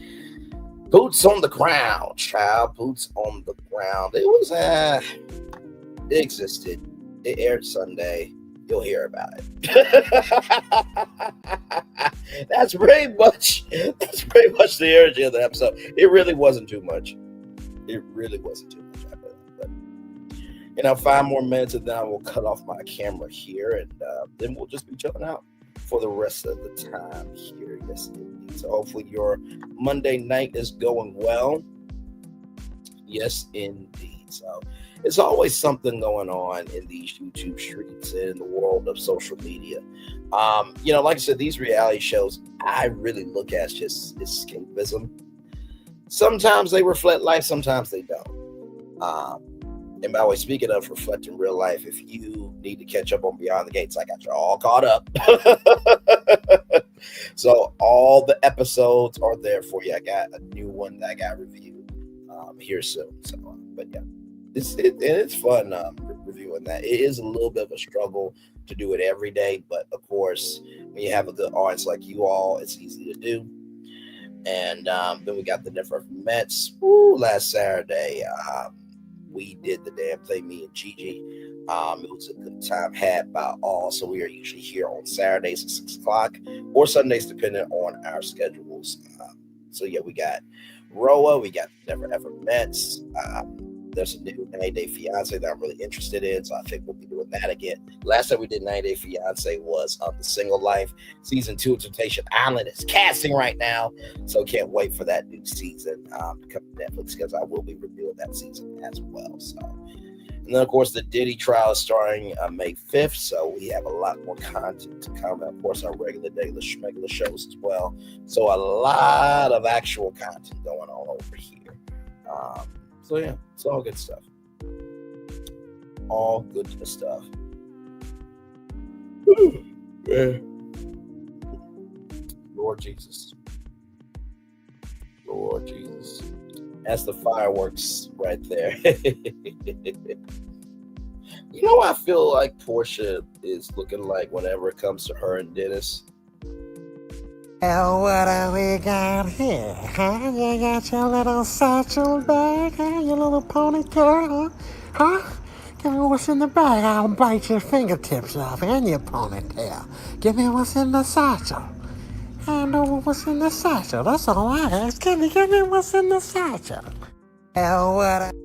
Boots on the ground, child. Boots on the ground. It was it existed. It aired Sunday. You'll hear about it. That's pretty much the energy of the episode. It really wasn't too much. It really wasn't too much. But 5 more minutes and then I will cut off my camera here, and then we'll just be chilling out for the rest of the time here. Yes, indeed. So hopefully your Monday night is going well. Yes, indeed. So it's always something going on in these YouTube streets and in the world of social media. Like I said, these reality shows, I really look at as just escapism. Sometimes they reflect life, sometimes they don't. And by the way, speaking of reflecting real life, if you need to catch up on Beyond the Gates, I got you all caught up. So all the episodes are there for you. I got a new one that I got reviewed here soon. So, but yeah, it's fun reviewing that. It is a little bit of a struggle to do it every day, but of course, when you have a good audience like you all, it's easy to do. And then we got the different Mets. Last Saturday, we did the damn thing, me and Gigi. It was a good time had by all. So we are usually here on Saturdays at 6 o'clock or Sundays, depending on our schedules. So yeah, we got Roa, we got Never Ever Mets. There's a new 90-Day Fiance that I'm really interested in, so I think we'll be doing that again. Last time we did 90-Day Fiance was The Single Life. Season 2 of Temptation Island is casting right now, so can't wait for that new season to come to Netflix, because I will be reviewing that season as well. So, and then of course the Diddy trial is starting May 5th, so we have a lot more content to come. And of course our regular shows as well. So a lot of actual content going on over here. So yeah, it's all good stuff. All good stuff. Yeah. Lord Jesus. Lord Jesus. That's the fireworks right there. You know what I feel like Porsha is looking like whenever it comes to her and Dennis? Oh, what do we got here? Huh? You got your little satchel bag, huh? Your little ponytail, huh? Give me what's in the bag. I'll bite your fingertips off and your ponytail. Give me what's in the satchel. I know what's in the satchel. That's all I ask. Give me what's in the satchel. Oh, what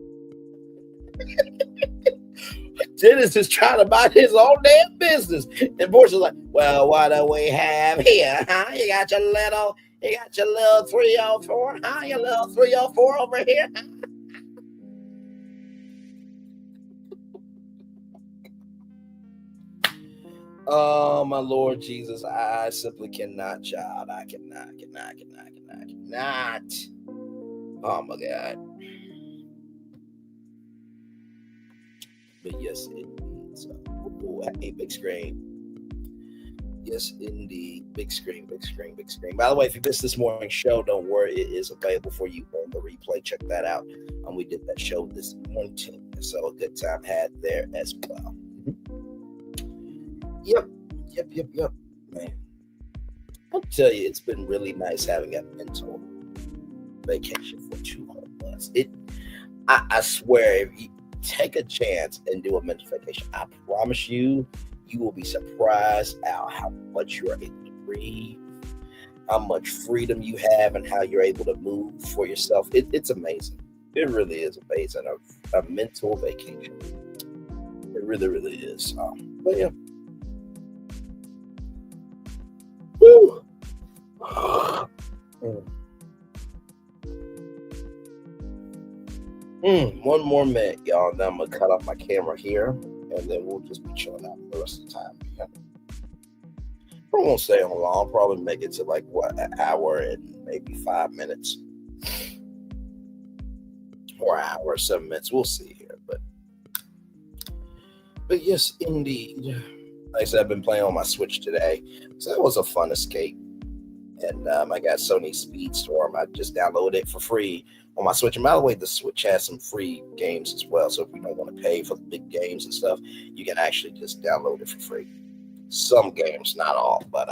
Dennis is trying to mind his own damn business. And Porscha's like, well, what do we have here? Huh? You got your little 304, huh? Your little 304 over here, huh? Oh, my Lord Jesus. I simply cannot, child. I cannot. Oh, my God. But yes, indeed. So, hey, big screen. Yes, indeed. Big screen. By the way, if you missed this morning's show, don't worry. It is available for you on the replay. Check that out. We did that show this morning, too. So a good time had there as well. Yep. Man, I'll tell you, it's been really nice having a mental vacation for 2 whole months. I swear, if you take a chance and do a mental vacation, I promise you will be surprised at how much you are able to breathe, how much freedom you have, and how you're able to move for yourself. It's amazing. It really is amazing. A mental vacation. It really, really is. But yeah. Woo. One more minute, y'all. Then I'm gonna cut off my camera here, and then we'll just be chilling out for the rest of the time. Yeah. I won't stay on long. I'll probably make it to like an hour and maybe 5 minutes, or an hour or 7 minutes. We'll see here, but yes, indeed. Like I said, I've been playing on my Switch today, so that was a fun escape. And I got Sony Speedstorm. I just downloaded it for free on my Switch. And by the way, the Switch has some free games as well. So if you don't want to pay for the big games and stuff, you can actually just download it for free. Some games, not all, but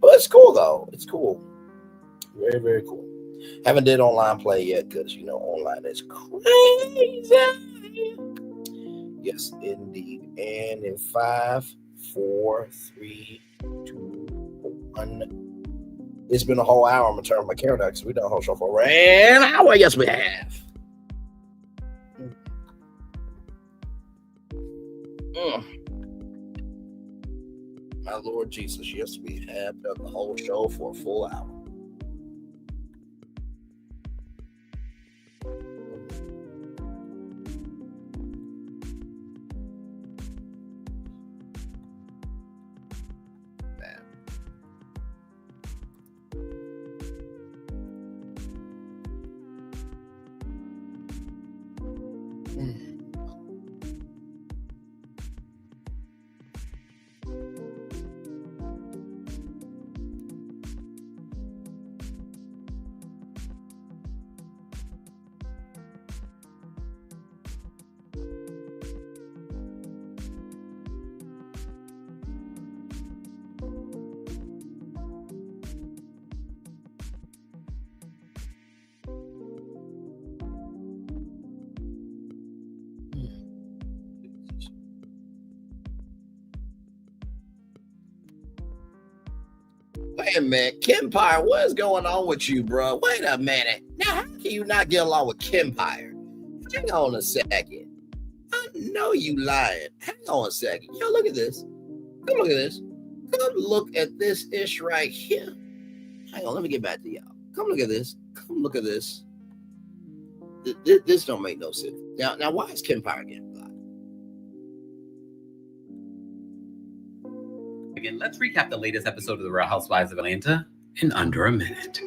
it's cool though. It's cool. Very, very cool. Haven't did online play yet because online is crazy. Yes, indeed. And in 5, 4, 3, 2, 1. It's been a whole hour. I'm going to turn my camera down because we've done a whole show for an hour. Yes, we have. My Lord Jesus. Yes, we have done the whole show for a full hour. Wait a minute, Kempire, what is going on with you, bro? Wait a minute. Now, how can you not get along with Kempire? Hang on a second. I know you lying. Hang on a second. Yo, look at this. Come look at this. Come look at this ish right here. Hang on, let me get back to y'all. Come look at this. Come look at this. This don't make no sense. Now, why is Kempire getting blocked? Again, let's recap the latest episode of the Real Housewives of Atlanta in under a minute.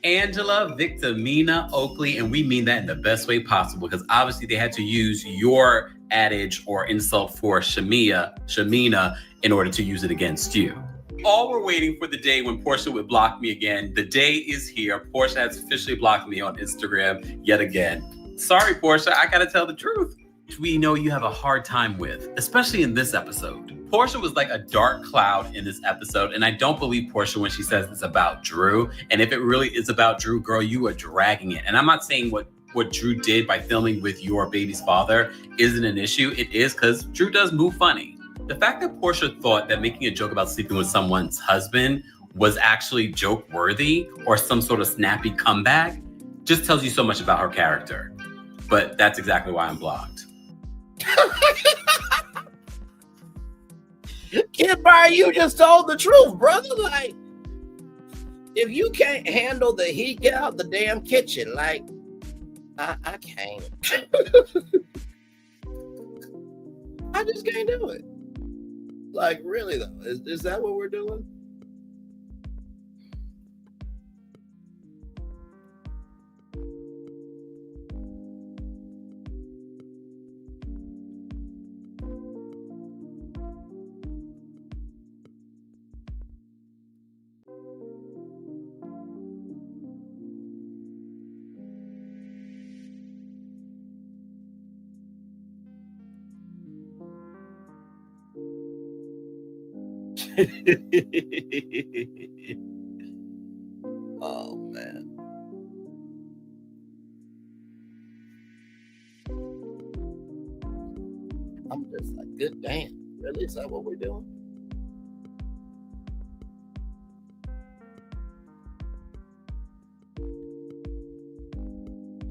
Angela, Victorina, Oakley, and we mean that in the best way possible because obviously they had to use your adage or insult for Shamina in order to use it against you. All we're waiting for the day when Porsha would block me again. The day is here. Porsha has officially blocked me on Instagram yet again. Sorry, Porsha, I gotta tell the truth. We know you have a hard time with, especially in this episode. Porsha was like a dark cloud in this episode, and I don't believe Porsha when she says it's about Drew. And if it really is about Drew, girl, you are dragging it. And I'm not saying what Drew did by filming with your baby's father isn't an issue. It is because Drew does move funny. The fact that Porsha thought that making a joke about sleeping with someone's husband was actually joke-worthy or some sort of snappy comeback just tells you so much about her character. But that's exactly why I'm blocked. Kempire, you just told the truth, brother. Like, if you can't handle the heat, get out the damn kitchen. Like, I can't. I just can't do it. Like, really though, is that what we're doing? Oh man. I'm just like, good damn. Really? Is that what we're doing?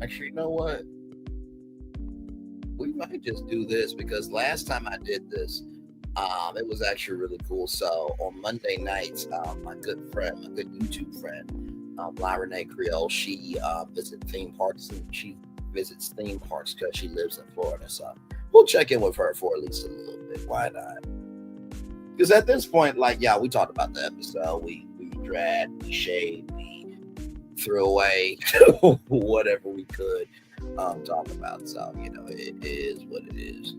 Actually, you know what? We might just do this because last time I did this, it was actually really cool. So on Monday nights, my good YouTube friend, La Renee Creole, she visits theme parks and she visits theme parks because she lives in Florida. So we'll check in with her for at least a little bit. Why not? Because at this point, like, yeah, we talked about the episode. We dragged, we shaved, we threw away whatever we could talk about. So, you know, it is what it is.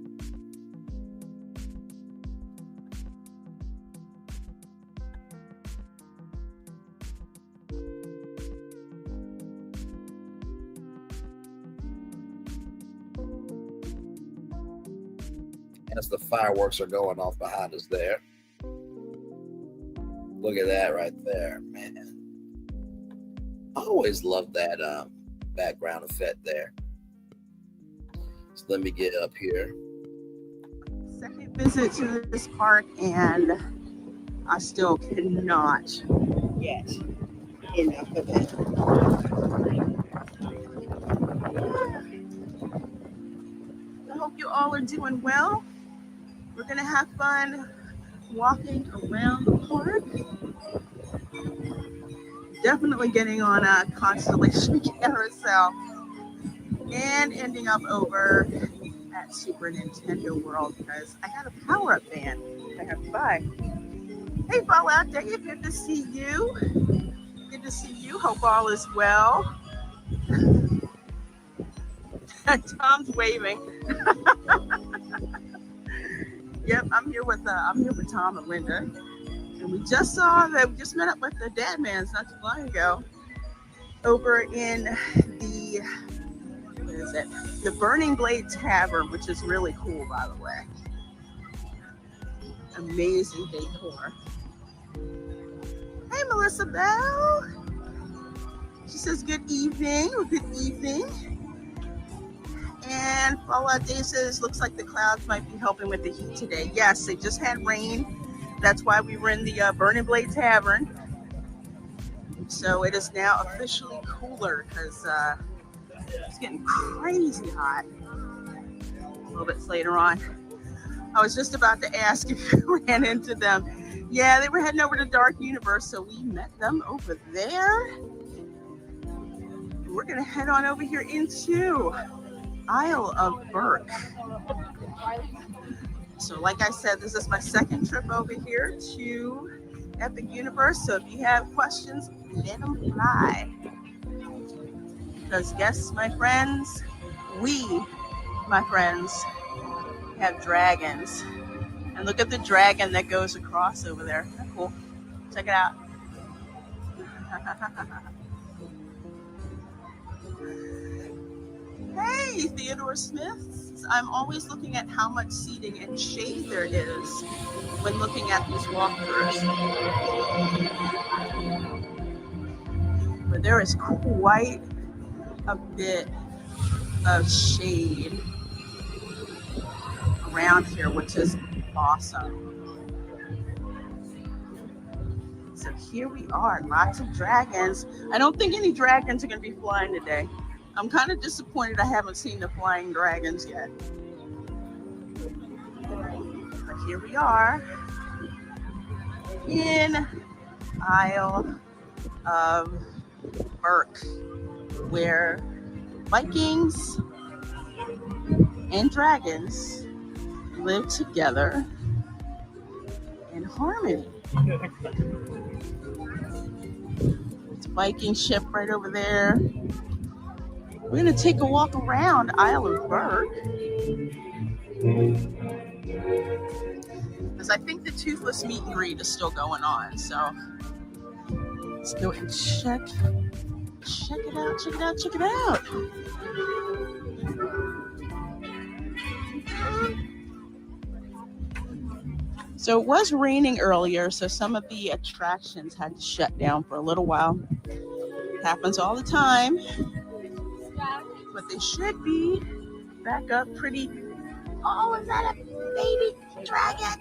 As the fireworks are going off behind us there. Look at that right there, man. I always love that background effect there. So let me get up here. Second visit to this park, and I still cannot get enough of it. I hope you all are doing well. We're going to have fun walking around the park. Definitely getting on a Constellation Carousel and ending up over at Super Nintendo World because I got a power-up band I have to buy. Hey, Fallout Dave, good to see you. Good to see you. Hope all is well. Tom's waving. Yep, I'm here with Tom and Linda, and we just met up with the Dad Mans not too long ago over in the Burning Blade Tavern, which is really cool, by the way. Amazing decor. Hey, Melissa Bell. She says good evening or good evening. And Fallout Day says, looks like the clouds might be helping with the heat today. Yes, they just had rain. That's why we were in the Burning Blade Tavern. So it is now officially cooler because it's getting crazy hot. A little bit later on. I was just about to ask if you ran into them. Yeah, they were heading over to Dark Universe, so we met them over there. We're going to head on over here into Isle of Burke. So like I said, this is my second trip over here to Epic Universe. So if you have questions, let them fly. Because yes, my friends, my friends, have dragons. And look at the dragon that goes across over there. Isn't that cool? Check it out. Hey, Theodore Smith. I'm always looking at how much seating and shade there is when looking at these walkthroughs. But there is quite a bit of shade around here, which is awesome. So here we are, lots of dragons. I don't think any dragons are going to be flying today. I'm kind of disappointed I haven't seen the flying dragons yet. But here we are in Isle of Burke, where Vikings and dragons live together in harmony. It's a Viking ship right over there. We're going to take a walk around Isle of Burke. Because I think the Toothless meet and greet is still going on. So let's go and check it out. So it was raining earlier, so some of the attractions had to shut down for a little while. It happens all the time. But they should be back up pretty. Oh, is that a baby dragon?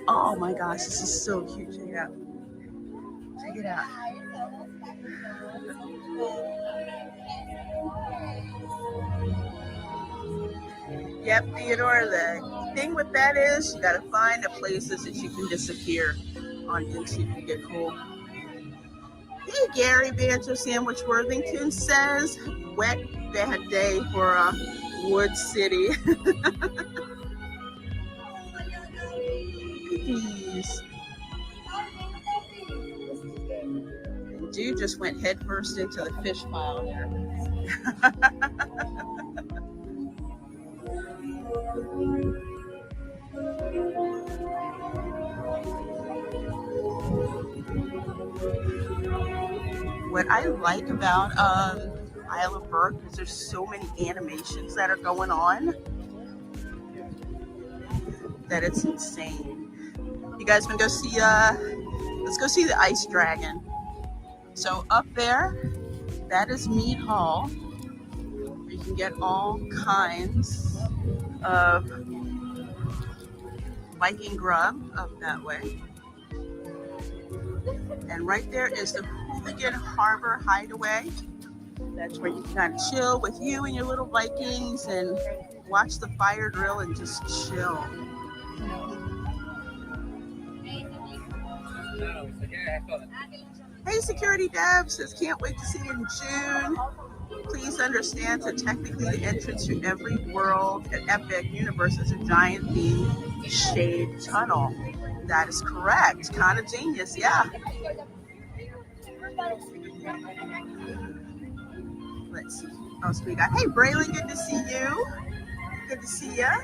Oh my gosh, this is so cute. Check it out. Check it out. Yep, Theodore, the thing with that is you gotta find the places that you can disappear on YouTube to get cool. Hey, Gary Banter Sandwich Worthington says, wet bad day for Wood City. Please. Dude just went headfirst into the fish pile here. What I like about Isle of Burke is there's so many animations that are going on that it's insane. You guys want to go see, let's go see the Ice Dragon. So up there, that is Mead Hall. You can get all kinds of Viking grub up that way. And right there is the Hooligan Harbor Hideaway. That's where you can kind of chill with you and your little Vikings and watch the fire drill and just chill. Hey, Security Deb says, can't wait to see you in June. Please understand that technically the entrance to every world at Epic Universe is a giant themed shade tunnel. That is correct. Kind of genius, yeah. Let's see. Oh, so we got, hey, Braylon, good to see you. Good to see ya.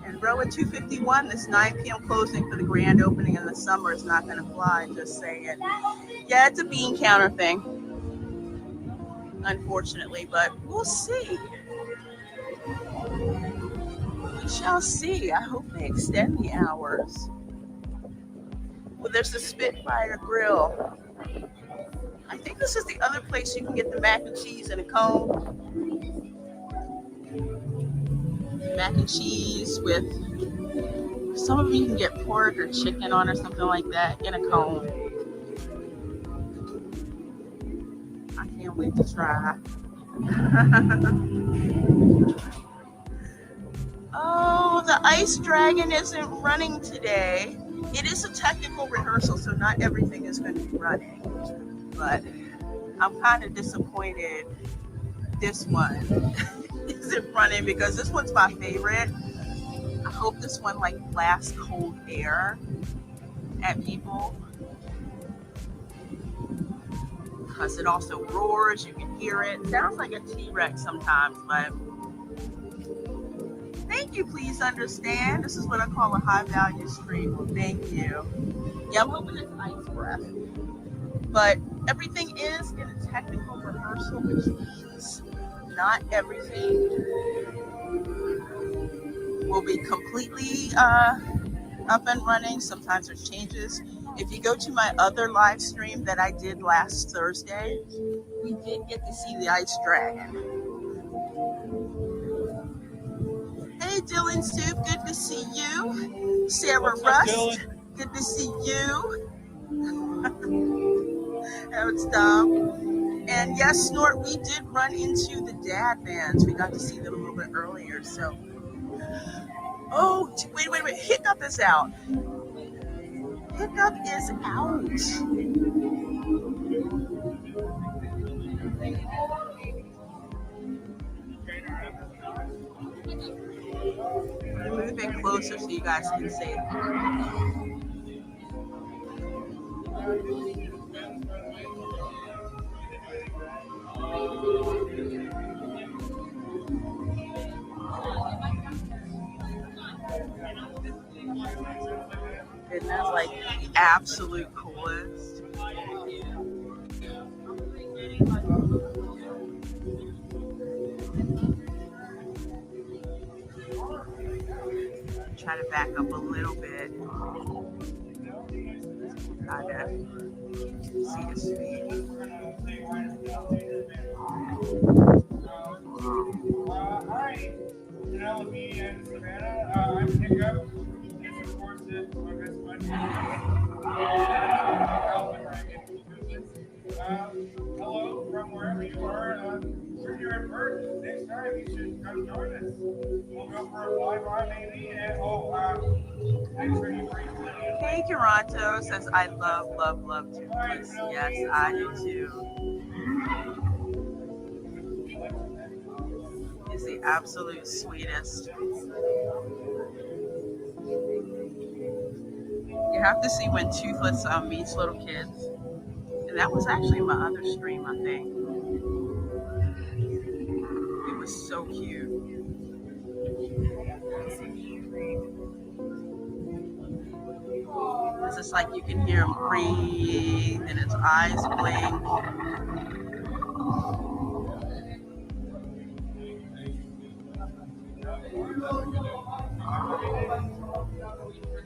And row at 251, this 9 p.m. closing for the grand opening in the summer is not going to fly, just saying it. Yeah, it's a bean counter thing, unfortunately, but we'll see. We shall see. I hope they extend the hours. Well, there's the Spitfire Grill. I think this is the other place you can get the mac and cheese in a cone. Mac and cheese with, some of them you can get pork or chicken on or something like that in a cone. I can't wait to try. Oh, the ice dragon isn't running today. It is a technical rehearsal, so not everything is going to be running. But I'm kind of disappointed this one isn't running because this one's my favorite. I hope this one like blasts cold air at people because it also roars. You can hear it. Sounds like a T-Rex sometimes, but thank you. Please understand. This is what I call a high value stream. Well, thank you. Yeah, I'm hoping it's ice breath. But everything is in a technical rehearsal, which means not everything will be completely up and running. Sometimes there's changes. If you go to my other live stream that I did last Thursday, we did get to see the ice dragon. Hey, Dylan Soup, good to see you. Sarah Rust, good to see you. It's and yes, Snort, we did run into the dad bands. We got to see them a little bit earlier. So, oh, wait. Hiccup is out. Hiccup is out. Move it closer so you guys can see. And that's like the absolute coolest. Try to back up a little bit. Kind of see the speed. Hi, Penelope and Savannah. I'm Hiccup. This, of course, is my best friend. Hello from wherever you are. We're here at Bird. Next time you should come join us. We'll go for a flyby maybe. And thanks for you. Hey, Toronto says, I love Toothless. Yes, I do too. He's the absolute sweetest. You have to see when Toothless meets little kids. And that was actually my other stream, I think. It was so cute. It's just like you can hear him breathe and his eyes blink.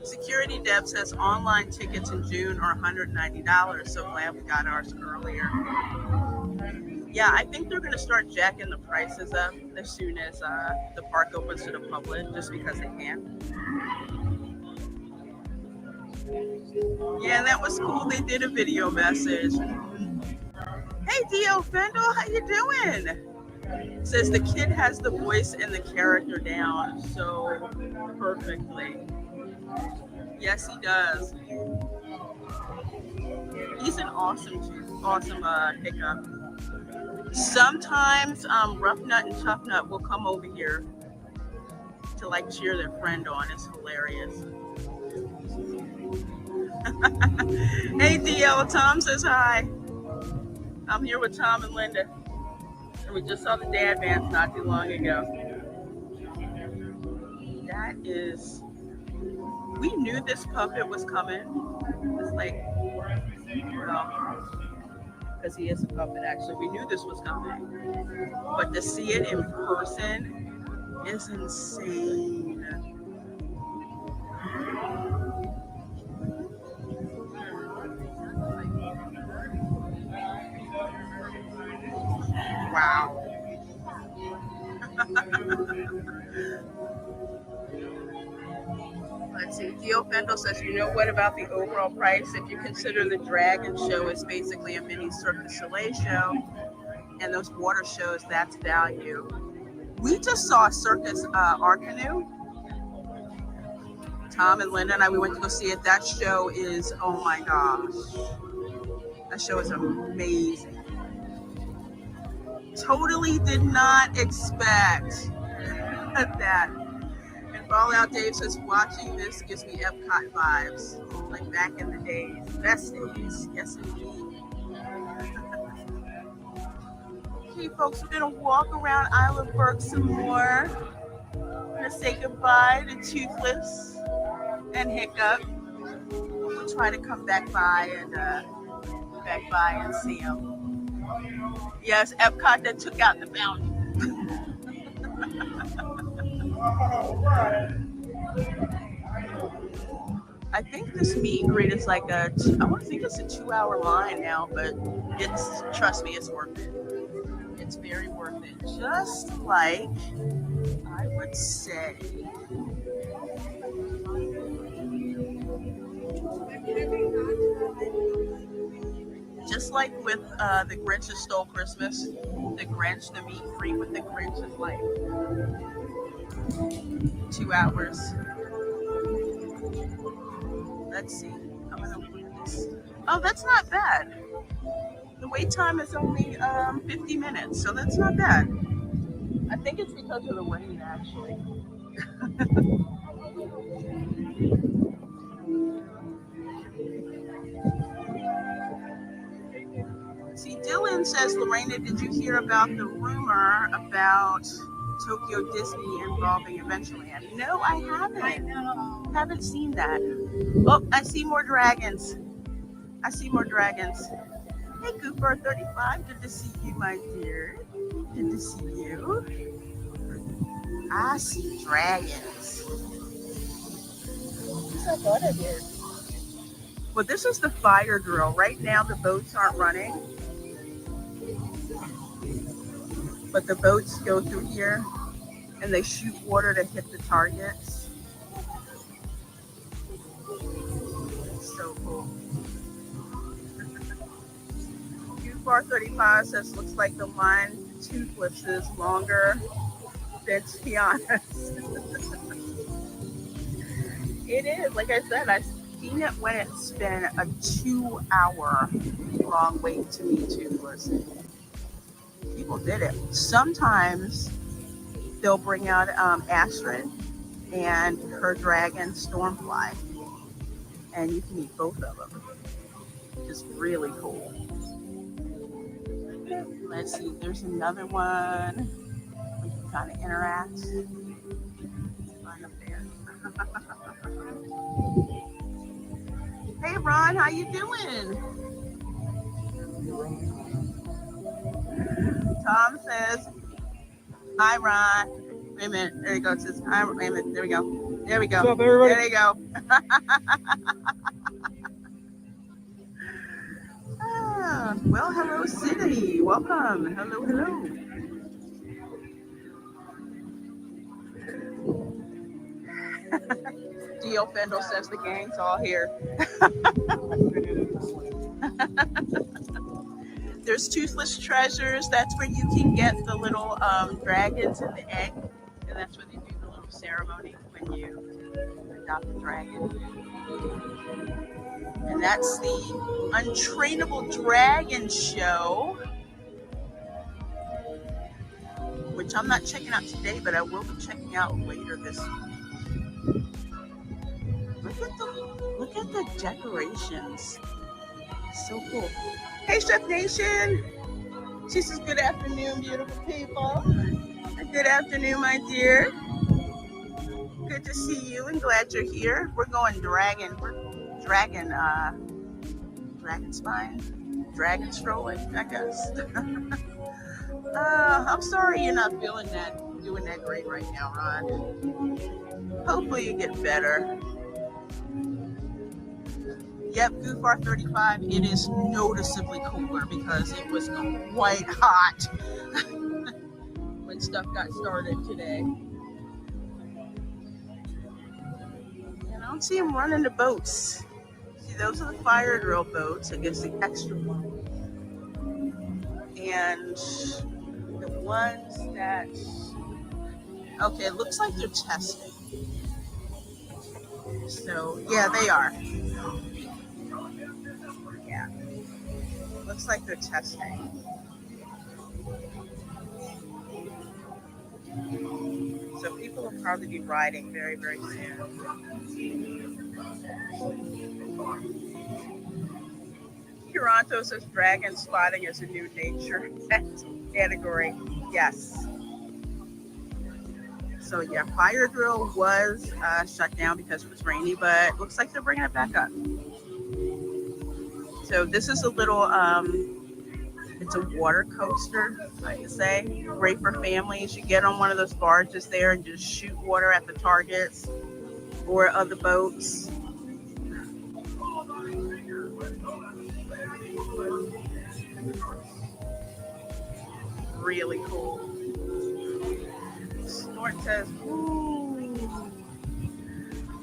Security Deb says online tickets in June are $190. So glad we got ours earlier. Yeah, I think they're going to start jacking the prices up as soon as the park opens to the public, just because they can. Yeah, that was cool. They did a video message. Hey, Dio Fendel, how you doing? Says the kid has the voice and the character down so perfectly. Yes, he does. He's an awesome Hiccup. Sometimes Rough Nut and Tough Nut will come over here to like cheer their friend on. It's hilarious. Hey DL, Tom says hi. I'm here with Tom and Linda. And we just saw the dad bands not too long ago. That is, we knew this puppet was coming. It's like, well, because he is a puppet actually. We knew this was coming. But to see it in person is insane. Wow. Let's Let's see, Theo Fendel says, you know what about the overall price? If you consider the Dragon Show is basically a mini Cirque du Soleil show, and those water shows, that's value. We just saw Circus Arcanu. Tom and Linda and I, we went to go see it. That show is, oh my gosh. That show is amazing. Totally did not expect that. And Fallout Dave says, watching this gives me Epcot vibes. Like back in the days. Best days. Yes, indeed. Okay, folks, we're going to walk around Isle Burke some more. We're going to say goodbye to Toothless and Hiccup. We'll try to come back by and see them. Yes, Epcot that took out the fountain. I think this meet and greet is like I think it's a 2-hour line now, but trust me, it's worth it. It's very worth it. Just like, I would say, just like with The Grinch Who Stole Christmas, the Grinch, the meet and greet with the Grinch is like 2 hours. Let's see. I'm gonna look at this. Oh, that's not bad. The wait time is only 50 minutes, so that's not bad. I think it's because of the rain, actually. See, Dylan says, Lorena, did you hear about the rumor about Tokyo Disney involving Adventureland? No, I haven't. I know. Haven't seen that. Oh, I see more dragons. Hey, Cooper 35, good to see you, my dear. Good to see you. I see dragons. What's I thought I did? Well, this is the fire drill. Right now, the boats aren't running. But the boats go through here and they shoot water to hit the targets. It's so cool. Q4 35 says, looks like the line Toothless is longer than Tiana's. It is. Like I said, I've seen it when it's been a 2-hour long wait to meet Toothless. People did it. Sometimes they'll bring out Astrid and her dragon Stormfly, and you can meet both of them. Just really cool. Let's see, there's another one. We can kind of interact. Right up there. Hey Ron, how you doing? Tom says, hi Ron. Wait a minute, there you go. It says, hi, wait a minute, there we go. There we go. What's up, everybody? There you go. Well, hello, City. Welcome. Hello, hello. D.O. Fendel says the gang's all here. There's Toothless Treasures. That's where you can get the little dragons in the egg. And that's where they do the little ceremony when you adopt a dragon. And that's the Untrainable Dragon Show, which I'm not checking out today, but I will be checking out later this week. Look at the decorations. So cool. Hey, Chef Nation. She says, good afternoon, beautiful people. Good afternoon, my dear. Good to see you and glad you're here. We're going dragon spine, dragon strolling, I guess. I'm sorry you're not doing that great right now, Ron. Hopefully you get better. Yep, Goofar 35, it is noticeably cooler because it was quite hot when stuff got started today. You know? don't see them running the boats. See, those are the fire drill boats. I guess the extra one. And the ones that, okay, it looks like they're testing. So, yeah, they are. Yeah. Looks like they're testing. So people will probably be riding very, very soon. Toronto says dragon spotting is a new nature category. Yes. So yeah, fire drill was shut down because it was rainy, but looks like they're bringing it back up. So this is a little, it's a water coaster, I can say. Great for families. You get on one of those barges there and just shoot water at the targets or other boats. Really cool. Snort says, ooh.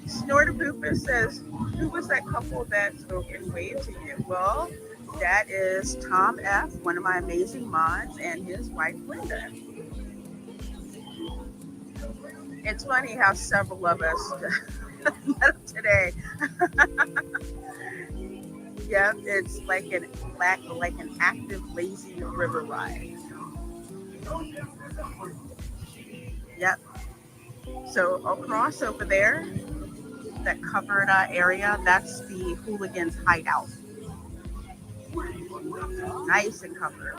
Snortabooper says, who was that couple that spoke and waved to you? Well, that is Tom F., one of my amazing mods, and his wife, Linda. It's funny how several of us met up today. Yep, it's like an active, lazy river ride. Yep. So across over there, that covered area, that's the hooligans' hideout. Nice and covered.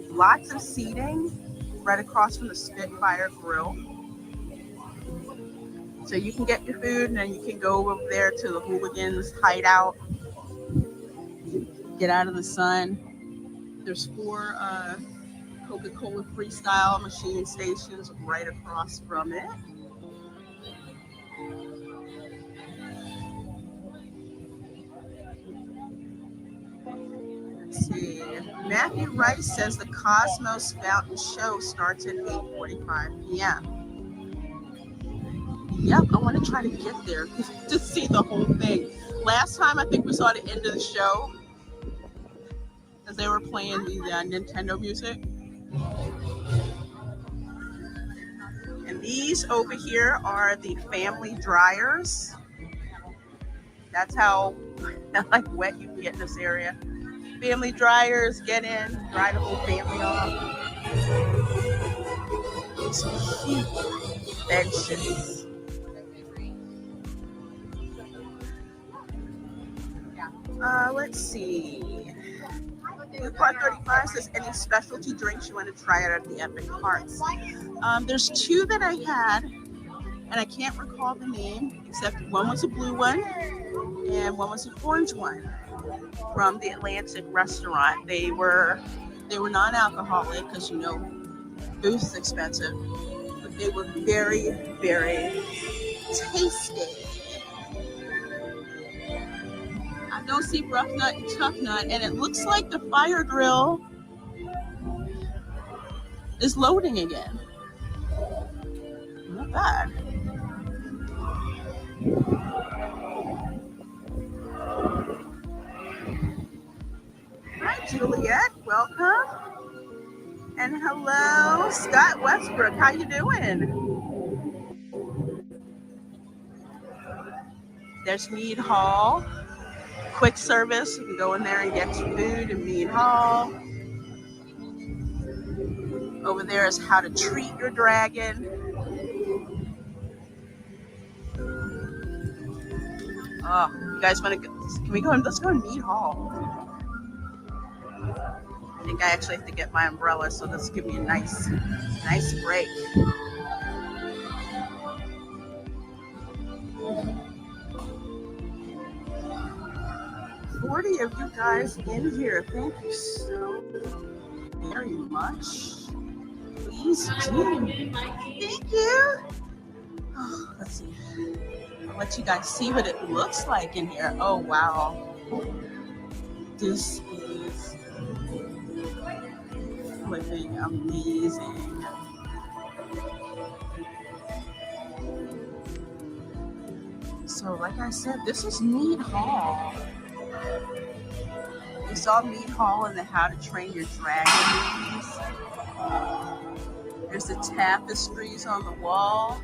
Lots of seating right across from the Spitfire Grill. So you can get your food and then you can go over there to the hooligans' hideout. Get out of the sun. There's 4 Coca-Cola Freestyle machine stations right across from it. Let's see. Matthew Rice says the Cosmos Fountain Show starts at 8:45 p.m. Yep, I want to try to get there to see the whole thing. Last time I think we saw the end of the show as they were playing the Nintendo music. And these over here are the family dryers. That's how like wet you can get in this area. Family dryers, get in, dry the whole family off. These cute bed sheets. Let's see. Part 35 says, any specialty drinks you want to try out at the Epic Hearts? There's 2 that I had, and I can't recall the name, except one was a blue one, and one was an orange one from the Atlantic restaurant. They were non-alcoholic, because you know, booze is expensive, but they were very, very tasty. I don't see Rough Nut and Tough Nut, and it looks like the fire drill is loading again. Not bad. Hi, Juliet. Welcome. And hello, Scott Westbrook. How you doing? There's Mead Hall. Quick service. You can go in there and get your food in Mead Hall. Over there is how to treat your dragon. Oh, you guys want to go? Can we go in? Let's go to Mead Hall. I think I actually have to get my umbrella, so this will give me a nice break. $40 of you guys in here. Thank you so very much. Please do. Thank you. Oh, let's see. I'll let you guys see what it looks like in here. Oh, wow. This is flipping amazing. like I said, this is Mead Hall. You saw Mead Hall in the How to Train Your Dragon movies. There's the tapestries on the wall.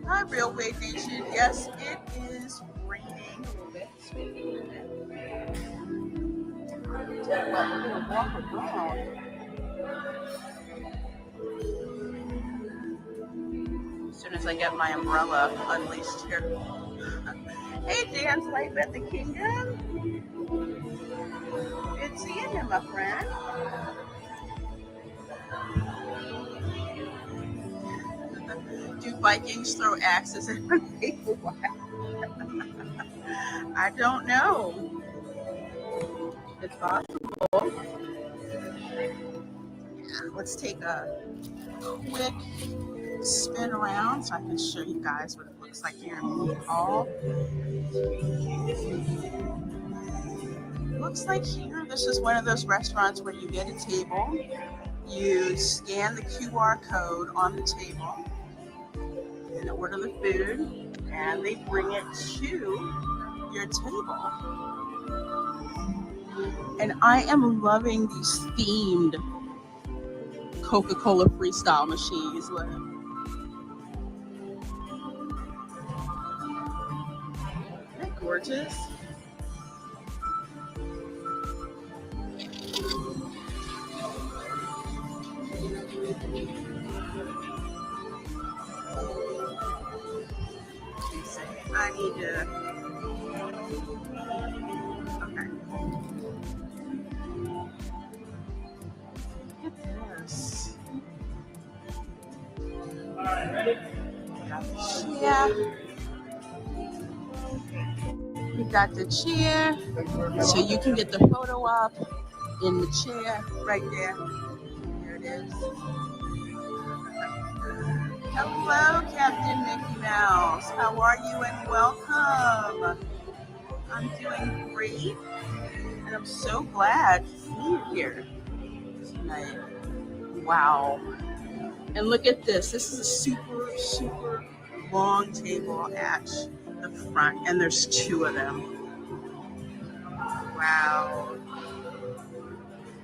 Hi, Railway Nation. Yes, it is raining. We're gonna walk around. As soon as I get my umbrella unleashed here. Hey, Dan's Life at the Kingdom. Good seeing you, my friend. Do Vikings throw axes at my people? I don't know. It's possible. Let's take a quick spin around so I can show you guys what it looks like here in Mead Hall. Looks like here, this is one of those restaurants where you get a table, you scan the QR code on the table, and order the food, and they bring it to your table. And I am loving these themed Coca-Cola Freestyle machines. Look. Isn't that gorgeous? I need to. Okay. Look at this. All right, ready? Yeah. We got the chair, so you can get the photo up in the chair right there. There it is. Hello, Captain Mickey Mouse. How are you and welcome? I'm doing great, and I'm so glad to see you here tonight. Wow. And look at this. This is a super, super long table at the front, and there's two of them. Wow.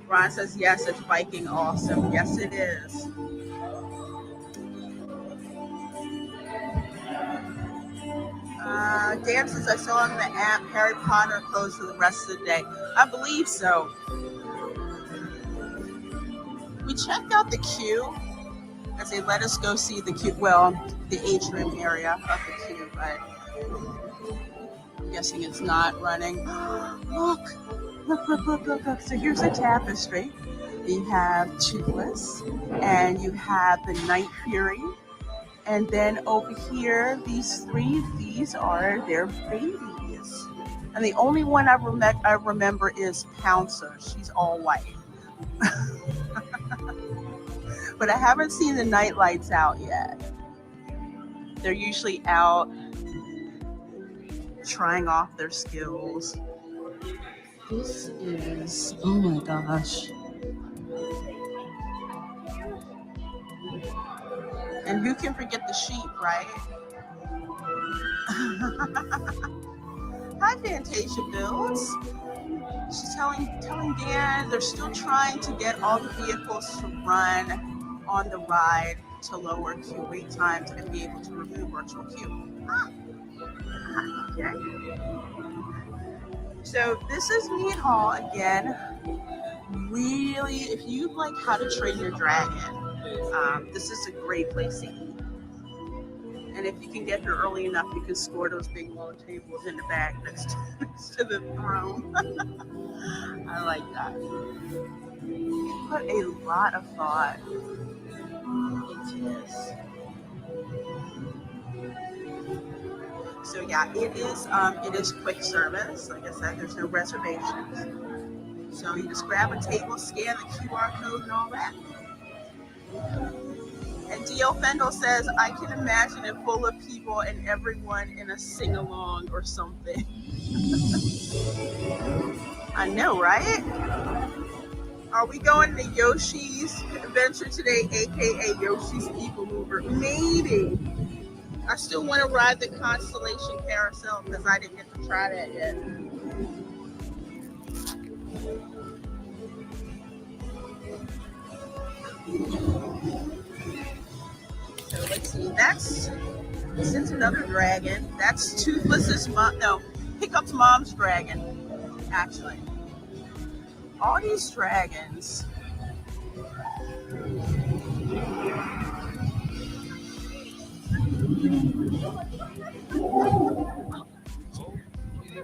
Ron says, yes, it's Viking awesome. Yes, it is. Dan says, I saw on the app Harry Potter closed for the rest of the day. I believe so. We checked out the queue as they let us go see the queue, well, the atrium area of the queue, but I'm guessing it's not running. Look. So here's a tapestry. You have Toothless, and you have the Night Fury. And then over here, these are their babies. And the only one I remember is Pouncer. She's all white. But I haven't seen the night lights out yet. They're usually out trying off their skills. This is, oh my gosh. And who can forget the sheep, right? Hi, Fantasia Bills. She's telling Dan they're still trying to get all the vehicles to run on the ride to lower queue wait times and be able to remove virtual queue. Okay. So this is Mead Hall again. Really, if you like How to Train Your Dragon, this is a great place to eat. And if you can get here early enough, you can score those big long tables in the back next to the throne. I like that. Put a lot of thought into this. So yeah, it is quick service. Like I said, there's no reservations. So you just grab a table, scan the QR code and all that. And D.O. Fendel says, I can imagine it full of people and everyone in a sing-along or something. I know, right? Are we going to Yoshi's Adventure today, aka Yoshi's People Mover? Maybe. I still want to ride the Constellation Carousel because I didn't get to try that yet. So let's see. This is another dragon. That's Toothless's mom. No, Hiccup's mom's dragon. Actually, all these dragons.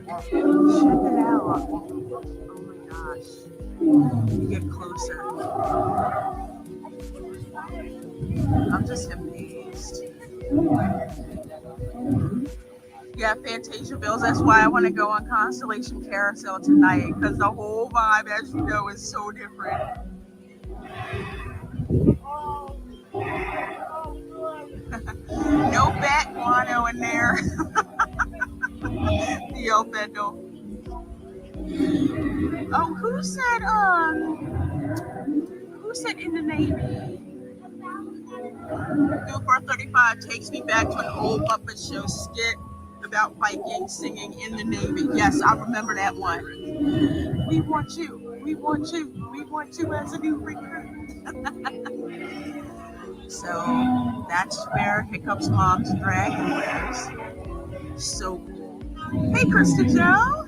Check it out. Oh my gosh. Let me get closer. I'm just amazed. Yeah, Fantasia Bills. That's why I want to go on Constellation Carousel tonight, because the whole vibe, as you know, is so different. No bat guano in there. Theo Fendel. Oh, who said in the Navy? Bill 435 takes me back to an old Muppet Show skit about Vikings singing in the Navy. Yes, I remember that one. We want you. We want you. We want you as a new recruit. So that's where Hiccup's mom's dragon lives. So cool. Hey, Krista Joe.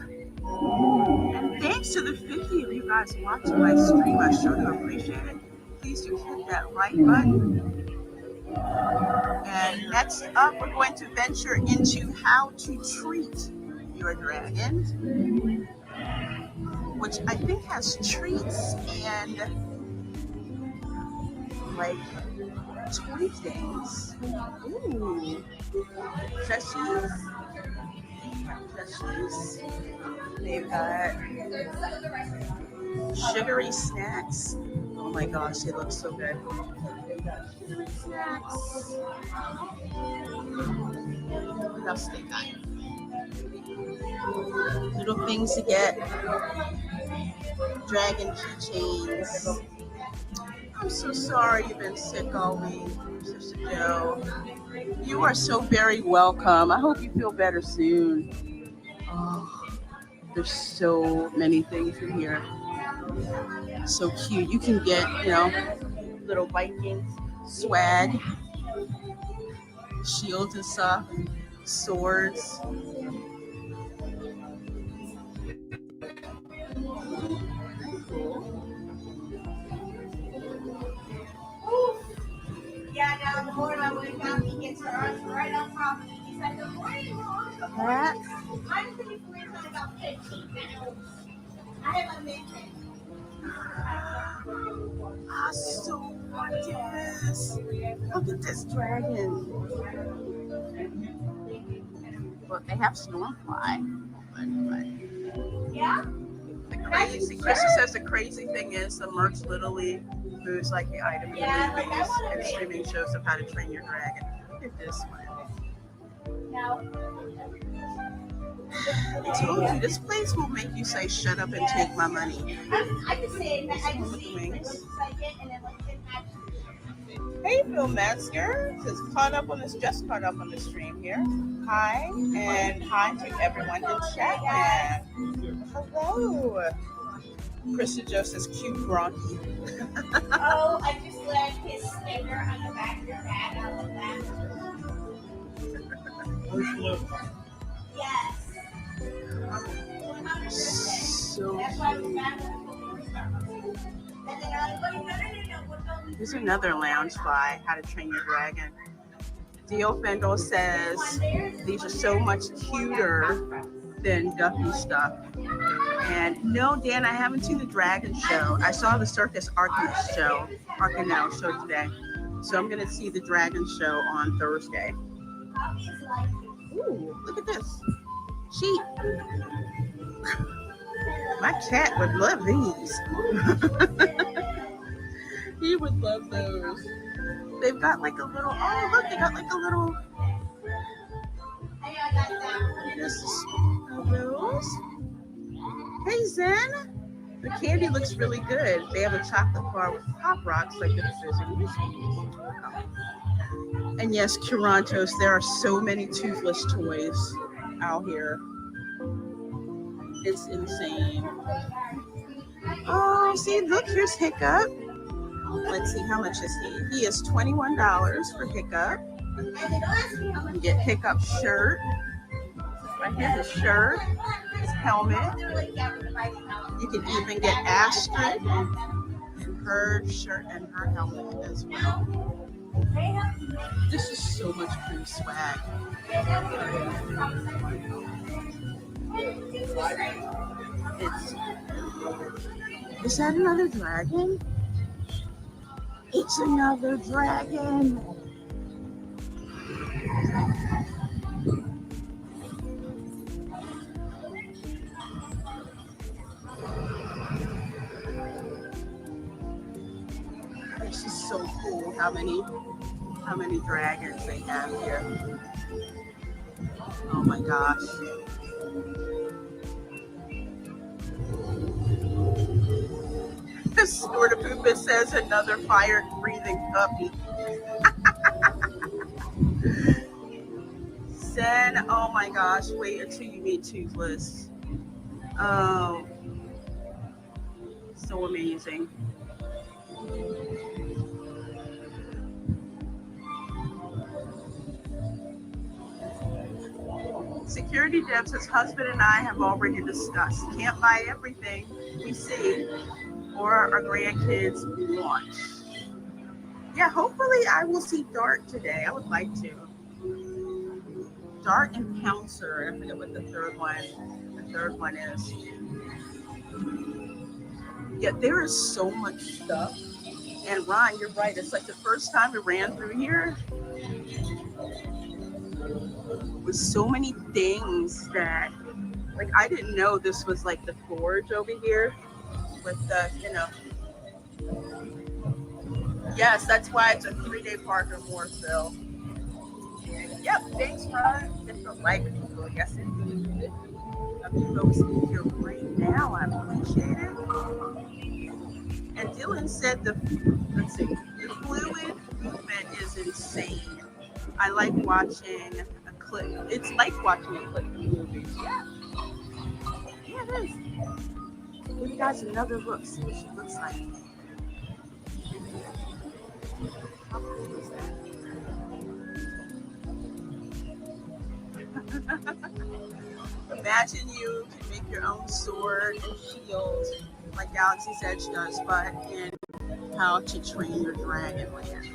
And thanks to the 50 of you guys watching my stream. I sure do appreciate it. Please do hit that like button. And next up, we're going to venture into how to treat your dragon, which I think has treats and like toy things. Ooh, plushies. They've got sugary snacks. Oh my gosh, they look so good. They've got sugary snacks. What else they got? Little things to get. Dragon keychains. I'm so sorry you've been sick all week, Sister Joe. You are so very welcome. I hope you feel better soon. Oh, there's so many things in here. So cute. You can get, little Vikings swag, shields and stuff, swords. Yeah, now the morning I went down, he gets her arms right on top of me. He said, "Good morning, Mom." I'm pretty weird on about 15 pounds. I have a midget. I so want this. Look at this dragon. Well, they have Stormfly. Yeah? Krista says the crazy thing is the merch literally moves like the item in movies and streaming shows of how to train your dragon. Look at this one. No. I told you, this place will make you say, shut up and take my money. I just say it. I just see it. It's like it and then like it matches. Hey, Phil Metzger. Just caught up on the stream here. Hi, and hi to everyone in chat land. Hello. Krista Joe says, cute Bronchi. Oh, I just let his finger on the back of your hat. I love that. Yes. So here's another lounge by How to Train Your Dragon. Dio Fendel says these are so much cuter than Duffy stuff. And no, Dan, I haven't seen the Dragon show. I saw the Circus Arcanel show today. So I'm going to see the Dragon show on Thursday. Ooh, look at this. Sheep. My cat would love these. He would love those. They've got like a little, oh look, they got like a little, those. Hey Zen. The candy looks really good. They have a chocolate bar with Pop Rocks like the Fizzies. And yes, Curantos, there are so many toothless toys out here. It's insane. Oh, see, look, here's Hiccup. Let's see, how much is he? He is $21 for Hiccup. You get Hiccup's shirt. Right here, his shirt, his helmet. You can even get Astrid and her shirt and her helmet as well. This is so much cool swag. Is that another dragon? It's another dragon. This is so cool. How many dragons they have here. Oh my gosh. The Snortapoopa says another fire-breathing puppy. Sen, oh my gosh, wait until you meet Toothless. Oh, so amazing. Security Deb says, husband and I have already discussed. Can't buy everything we see or our grandkids want. Yeah, hopefully I will see Dart today. I would like to. Dart and Pouncer. I forget what the third one is. Yeah, there is so much stuff. And Ron, you're right. It's like the first time we ran through here with so many things that, like, I didn't know this was like the forge over here with the, you know. Yes, that's why it's a 3-day park or more, Phil. Yep, thanks, Ron. Get the like people. Yes, indeed. A few folks here right now. I appreciate it. And Dylan said the fluid movement is insane. I like watching a clip. It's like watching a clip of movies. Yeah. Yeah, it is. Give you guys another look. See what she looks like. How cool is that? Imagine you can make your own sword and shield like Galaxy's Edge does, but in How to Train Your Dragon Land.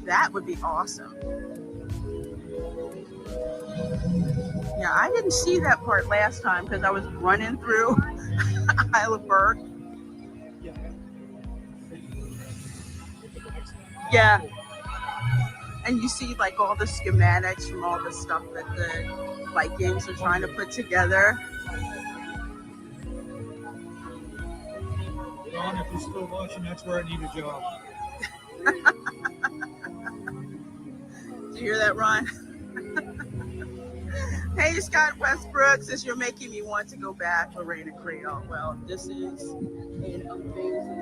That would be awesome. Yeah, I didn't see that part last time because I was running through Isle of Berg. Yeah. And you see like all the schematics from all the stuff that the Vikings are trying to put together. Ron, if you're still watching, that's where I need a job. Did you hear that, Ron? Hey, Scott Westbrook says you're making me want to go back, Lorena Creole. Well, this is an amazing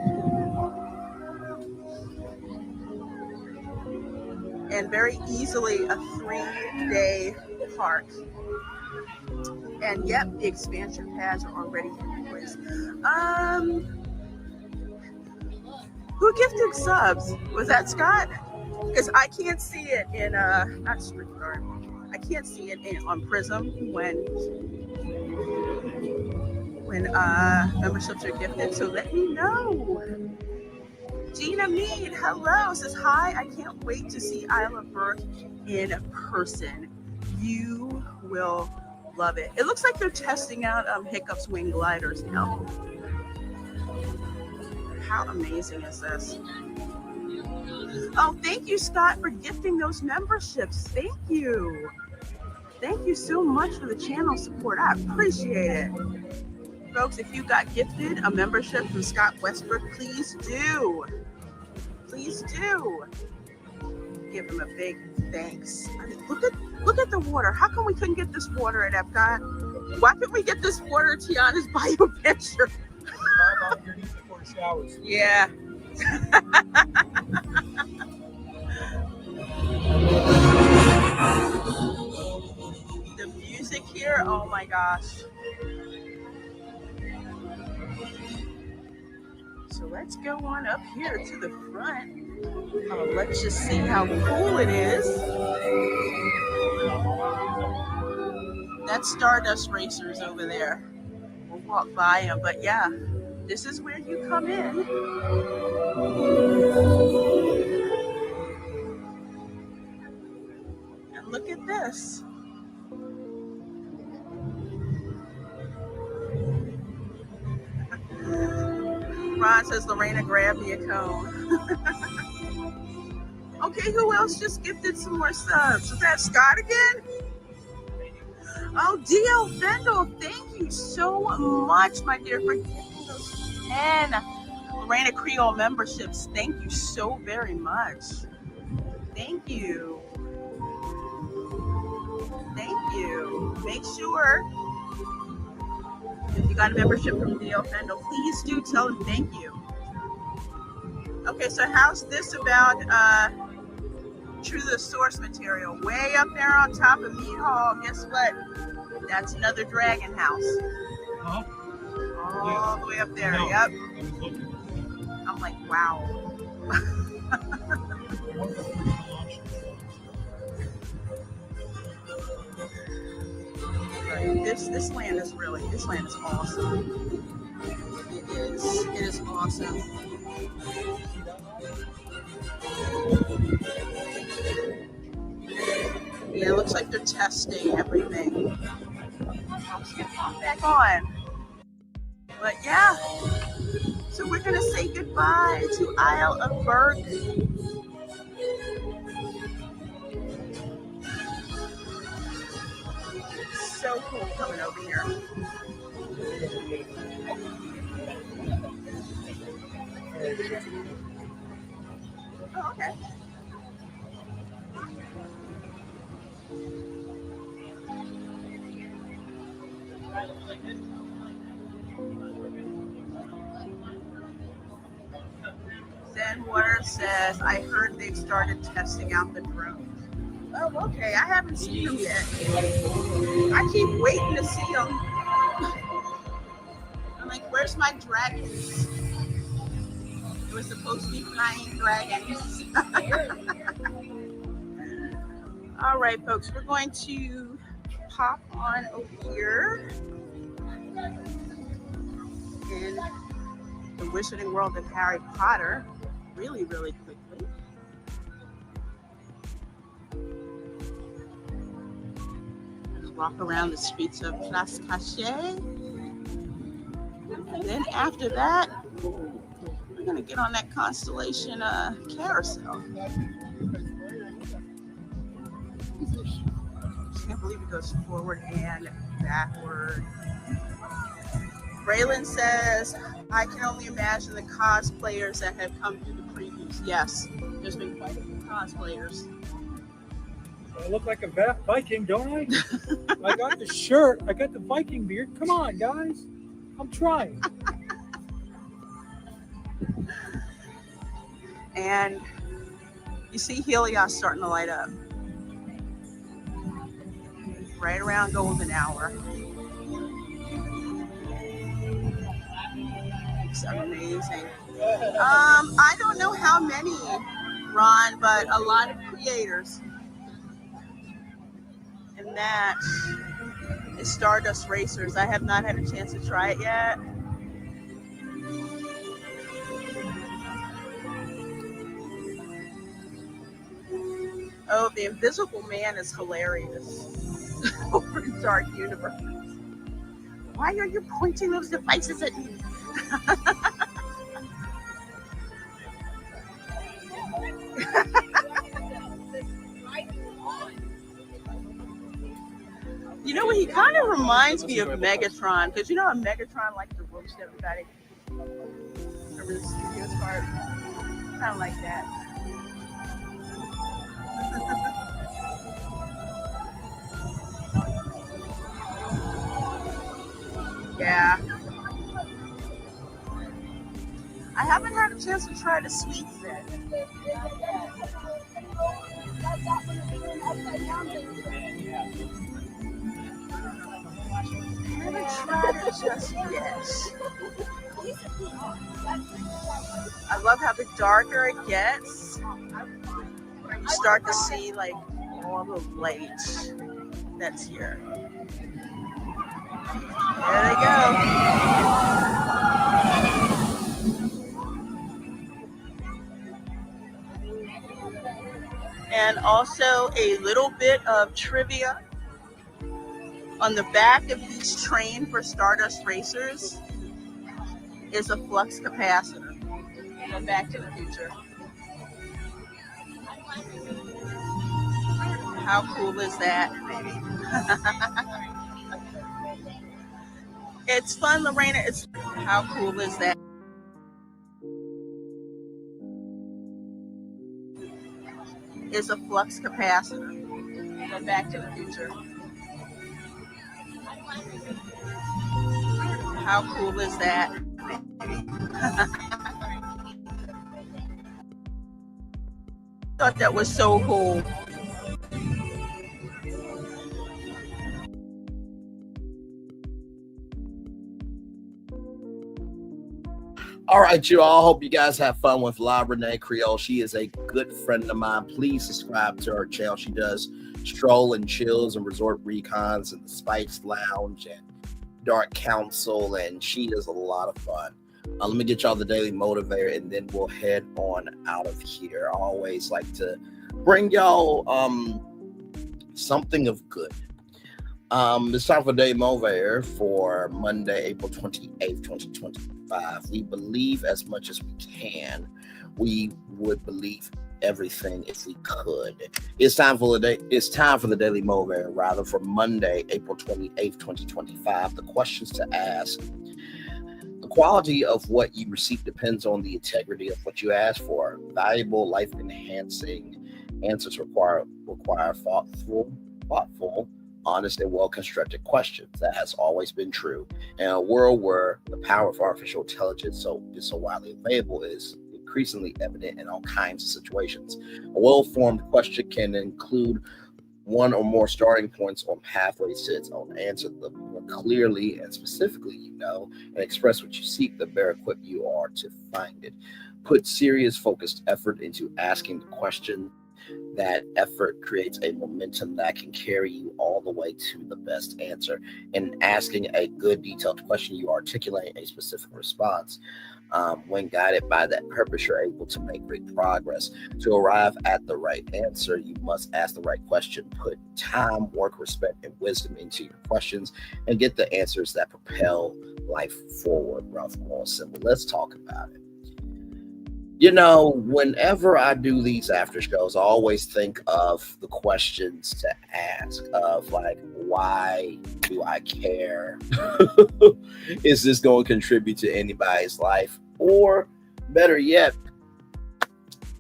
and very easily a 3-day park. And yep, the expansion pads are already in place. Who gifted subs? Was that Scott? Because I can't see it in not StreamYard. I can't see it on Prism when memberships are gifted. So let me know. Gina Mead, hello, says hi. I can't wait to see Isle of Berg in person. You will love it. It looks like they're testing out Hiccup's wing gliders now. How amazing is this? Oh, thank you, Scott, for gifting those memberships. Thank you. Thank you so much for the channel support. I appreciate it. Folks, if you got gifted a membership from Scott Westbrook, please do. Please do. Give him a big thanks. I mean, look at the water. How come we couldn't get this water at Epcot? Why couldn't we get this water at Tiana's Bio Picture? Yeah. here. Oh my gosh. So let's go on up here to the front. Let's just see how cool it is. That's Stardust Racers over there. We'll walk by them, but yeah, this is where you come in. And look at this. Ron says, Lorena, grab me a cone. Okay, who else just gifted some more subs? Is that Scott again? Oh, D.L. Fendel, thank you so much, my dear, for gifting those 10 Lorena Creole memberships. Thank you so very much. Thank you. Thank you. Make sure, if you got a membership from D.L. Fendel, please do tell him thank you. Okay, so how's this about True to the Source material? Way up there on top of Mead Hall, guess what? That's another dragon house. Huh? All the way up there, yep. I'm like, wow. Right. This land is awesome. It is awesome. Yeah, it looks like they're testing everything. Let's get back on. But yeah, so we're gonna say goodbye to Isle of Burke. So cool coming over here. Oh, okay. Zen Water says, I heard they've started testing out the drones. Oh, okay. I haven't seen them yet. I keep waiting to see them. I'm like, where's my dragons? It was supposed to be flying dragons. All right, folks, we're going to pop on over here in the Wizarding World of Harry Potter really, really quickly. Let's walk around the streets of Place Cachet. And then after that, we're going to get on that Constellation carousel. I can't believe it goes forward and backward. Braylon says, I can only imagine the cosplayers that have come through the previews. Yes, there's been quite a few cosplayers. I look like a Viking, don't I? I got the shirt. I got the Viking beard. Come on, guys. I'm trying. And you see Helios starting to light up. Right around golden hour. It's amazing. I don't know how many, Ron, but a lot of creators. And that is Stardust Racers. I have not had a chance to try it yet. Oh, the Invisible Man is hilarious. Over in Dark Universe. Why are you pointing those devices at me? You know what? He kind of reminds me of Megatron, because you know how Megatron likes to roast everybody over the studio's part? Kind of like that. Yeah. I haven't had a chance to try the sweets yet. haven't tried it just yet. I love how the darker it gets, you start to see like all the light that's here. There they go. And also a little bit of trivia. On the back of each train for Stardust Racers is a flux capacitor. Go Back to the Future. How cool is that? It's fun, Lorena. How cool is that? Is a flux capacitor. Go Back to the Future. How cool is that? Thought that was so cool. All right, you all. Hope you guys have fun with La Renee Creole. She is a good friend of mine. Please subscribe to her channel. She does stroll and chills and resort recons and the Spice Lounge and Dark Council, and she is a lot of fun. Let me get y'all the Daily Motivator, and then we'll head on out of here. I always like to bring y'all something of good. It's time for Daily Motivator for Monday, April 28th, 2025. We believe as much as we can. We would believe everything if we could. It's time for the Daily Motivator, rather, for Monday, April 28th, 2025. The questions to ask. The quality of what you receive depends on the integrity of what you ask for. Valuable, life-enhancing answers require thoughtful, honest, and well-constructed questions. That has always been true. In a world where the power of artificial intelligence is so widely available, is increasingly evident in all kinds of situations. A well-formed question can include one or more starting points on pathways to its own answer. The more clearly and specifically you know and express what you seek, the better equipped you are to find it. Put serious, focused effort into asking the question. That effort creates a momentum that can carry you all the way to the best answer. In asking a good, detailed question, you articulate a specific response. When guided by that purpose, you're able to make great progress. To arrive at the right answer, you must ask the right question. Put time, work, respect, and wisdom into your questions and get the answers that propel life forward. Ralph Walton. Let's talk about it. You know, whenever I do these after shows, I always think of the questions to ask of like, why do I care? Is this going to contribute to anybody's life? Or better yet,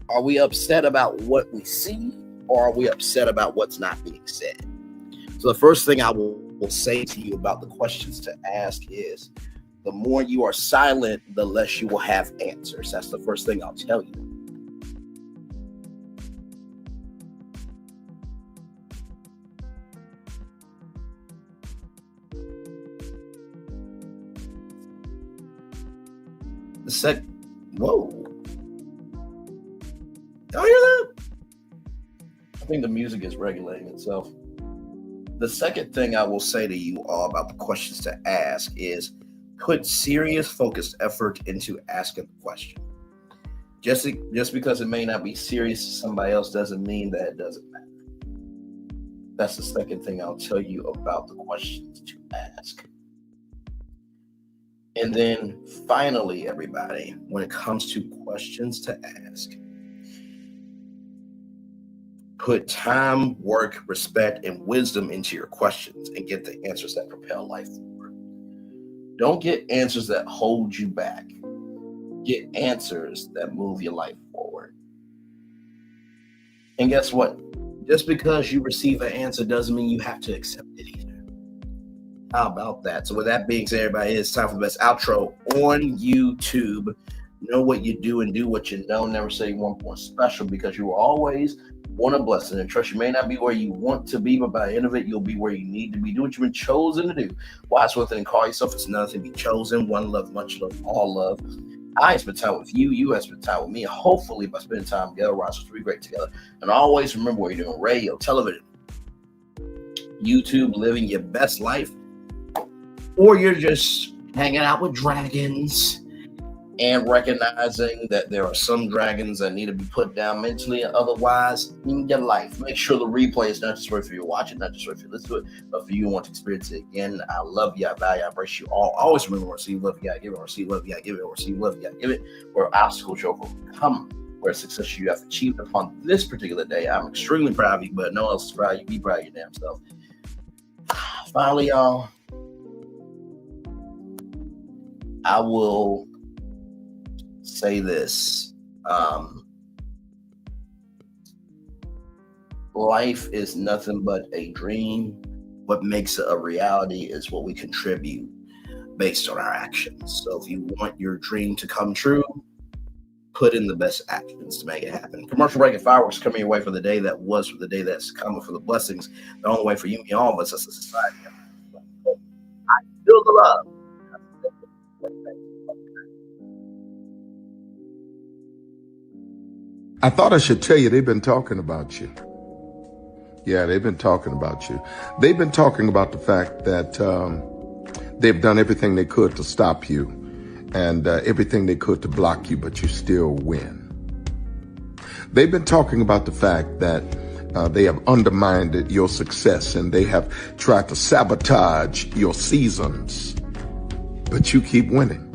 are we upset about what we see, or are we upset about what's not being said? So the first thing I will say to you about the questions to ask is, the more you are silent, the less you will have answers. That's the first thing I'll tell you. Whoa. Y'all hear that? I think the music is regulating itself. The second thing I will say to you all about the questions to ask is, put serious, focused effort into asking the question. Just because it may not be serious to somebody else doesn't mean that it doesn't matter. That's the second thing I'll tell you about the questions to ask. And then finally, everybody, when it comes to questions to ask, put time, work, respect, and wisdom into your questions and get the answers that propel life forward. Don't get answers that hold you back. Get answers that move your life forward. And guess what? Just because you receive an answer doesn't mean you have to accept it either. How about that? So with that being said, everybody, it's time for the best outro on YouTube. Know what you do and do what you know. Never say you want more special, because you will always want a blessing. And trust, you may not be where you want to be, but by the end of it, you'll be where you need to be. Do what you've been chosen to do. Why it's one thing to call yourself, it's another thing to be chosen. One love, much love, all love. I spend time with you. You have spent time with me. Hopefully, by spending time together, we're also be great together. And always remember what you're doing: radio, television, YouTube, living your best life, or you're just hanging out with dragons and recognizing that there are some dragons that need to be put down mentally and otherwise in your life. Make sure the replay is not just for you to watch it, not just for you to listen to it, but for you who want to experience it again. I love you, I value, I embrace you all. Always remember, or receive love, you gotta give it, or receive love, you gotta give it, or receive love, you gotta give it, where obstacles you overcome, where success you have achieved upon this particular day. I'm extremely proud of you, but no one else is proud of you. Be proud of your damn self. Finally, y'all, I will say this. Life is nothing but a dream. What makes it a reality is what we contribute based on our actions. So if you want your dream to come true, put in the best actions to make it happen. Commercial break and fireworks coming your way for the day that was, for the day that's coming, for the blessings. The only way for you and all of us as a society. I feel the love. I thought I should tell you they've been talking about you. Yeah, they've been talking about you. They've been talking about the fact that they've done everything they could to stop you and everything they could to block you, but you still win. They've been talking about the fact that they have undermined your success and they have tried to sabotage your seasons, but you keep winning.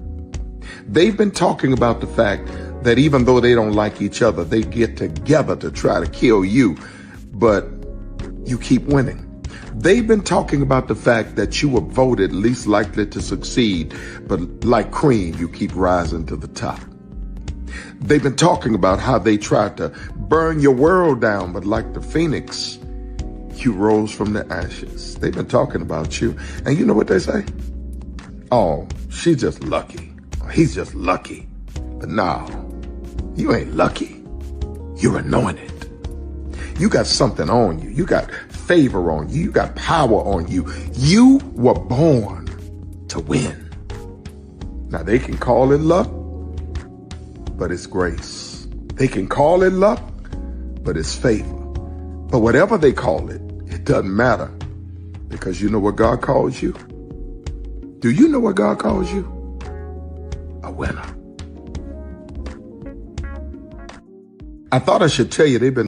They've been talking about the fact that even though they don't like each other, they get together to try to kill you, but you keep winning. They've been talking about the fact that you were voted least likely to succeed, but like cream, you keep rising to the top. They've been talking about how they tried to burn your world down, but like the phoenix, you rose from the ashes. They've been talking about you. And you know what they say? Oh, she's just lucky. He's just lucky. But no, you ain't lucky. You're anointed. You got something on you. You got favor on you. You got power on you. You were born to win. Now they can call it luck, but it's grace. They can call it luck, but it's favor. But whatever they call it, it doesn't matter, because you know what God calls you? Do you know what God calls you? A winner. I thought I should tell you they've been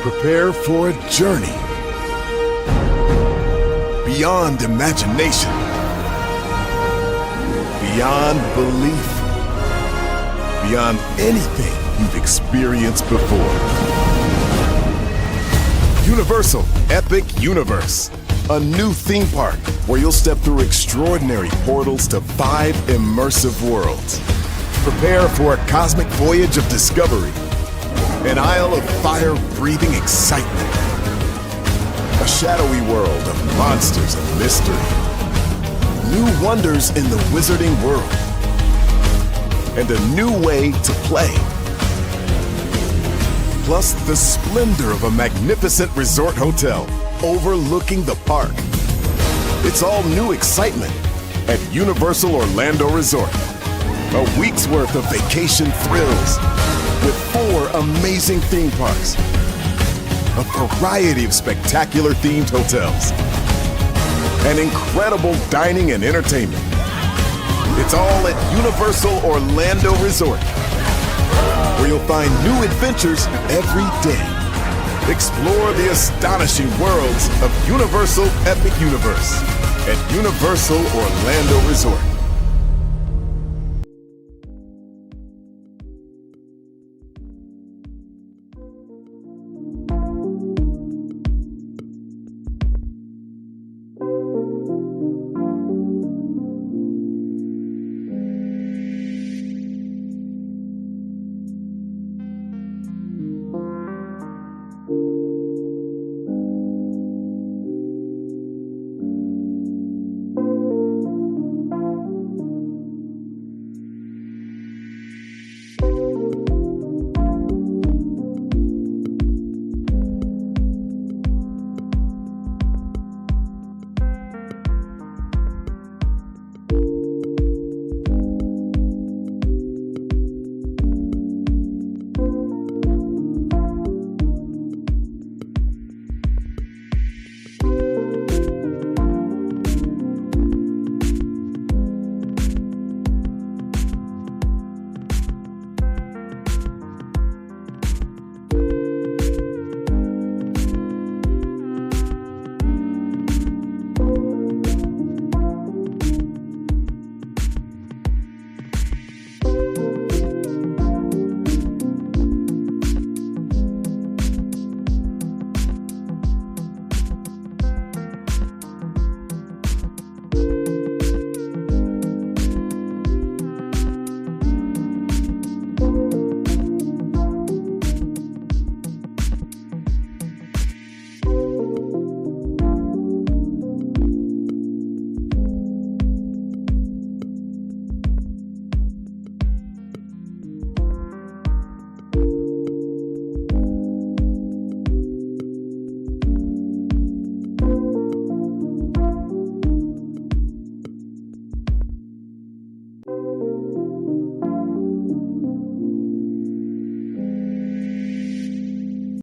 Prepare for a journey beyond imagination, beyond belief, beyond anything you've experienced before. Universal Epic Universe, a new theme park where you'll step through extraordinary portals to 5 immersive worlds. Prepare for a cosmic voyage of discovery, an isle of fire-breathing excitement, a shadowy world of monsters and mystery, new wonders in the wizarding world, and a new way to play. Plus the splendor of a magnificent resort hotel overlooking the park. It's all new excitement at Universal Orlando Resort. A week's worth of vacation thrills with 4 amazing theme parks, a variety of spectacular themed hotels, and incredible dining and entertainment. It's all at Universal Orlando Resort, where you'll find new adventures every day. Explore the astonishing worlds of Universal Epic Universe at Universal Orlando Resort.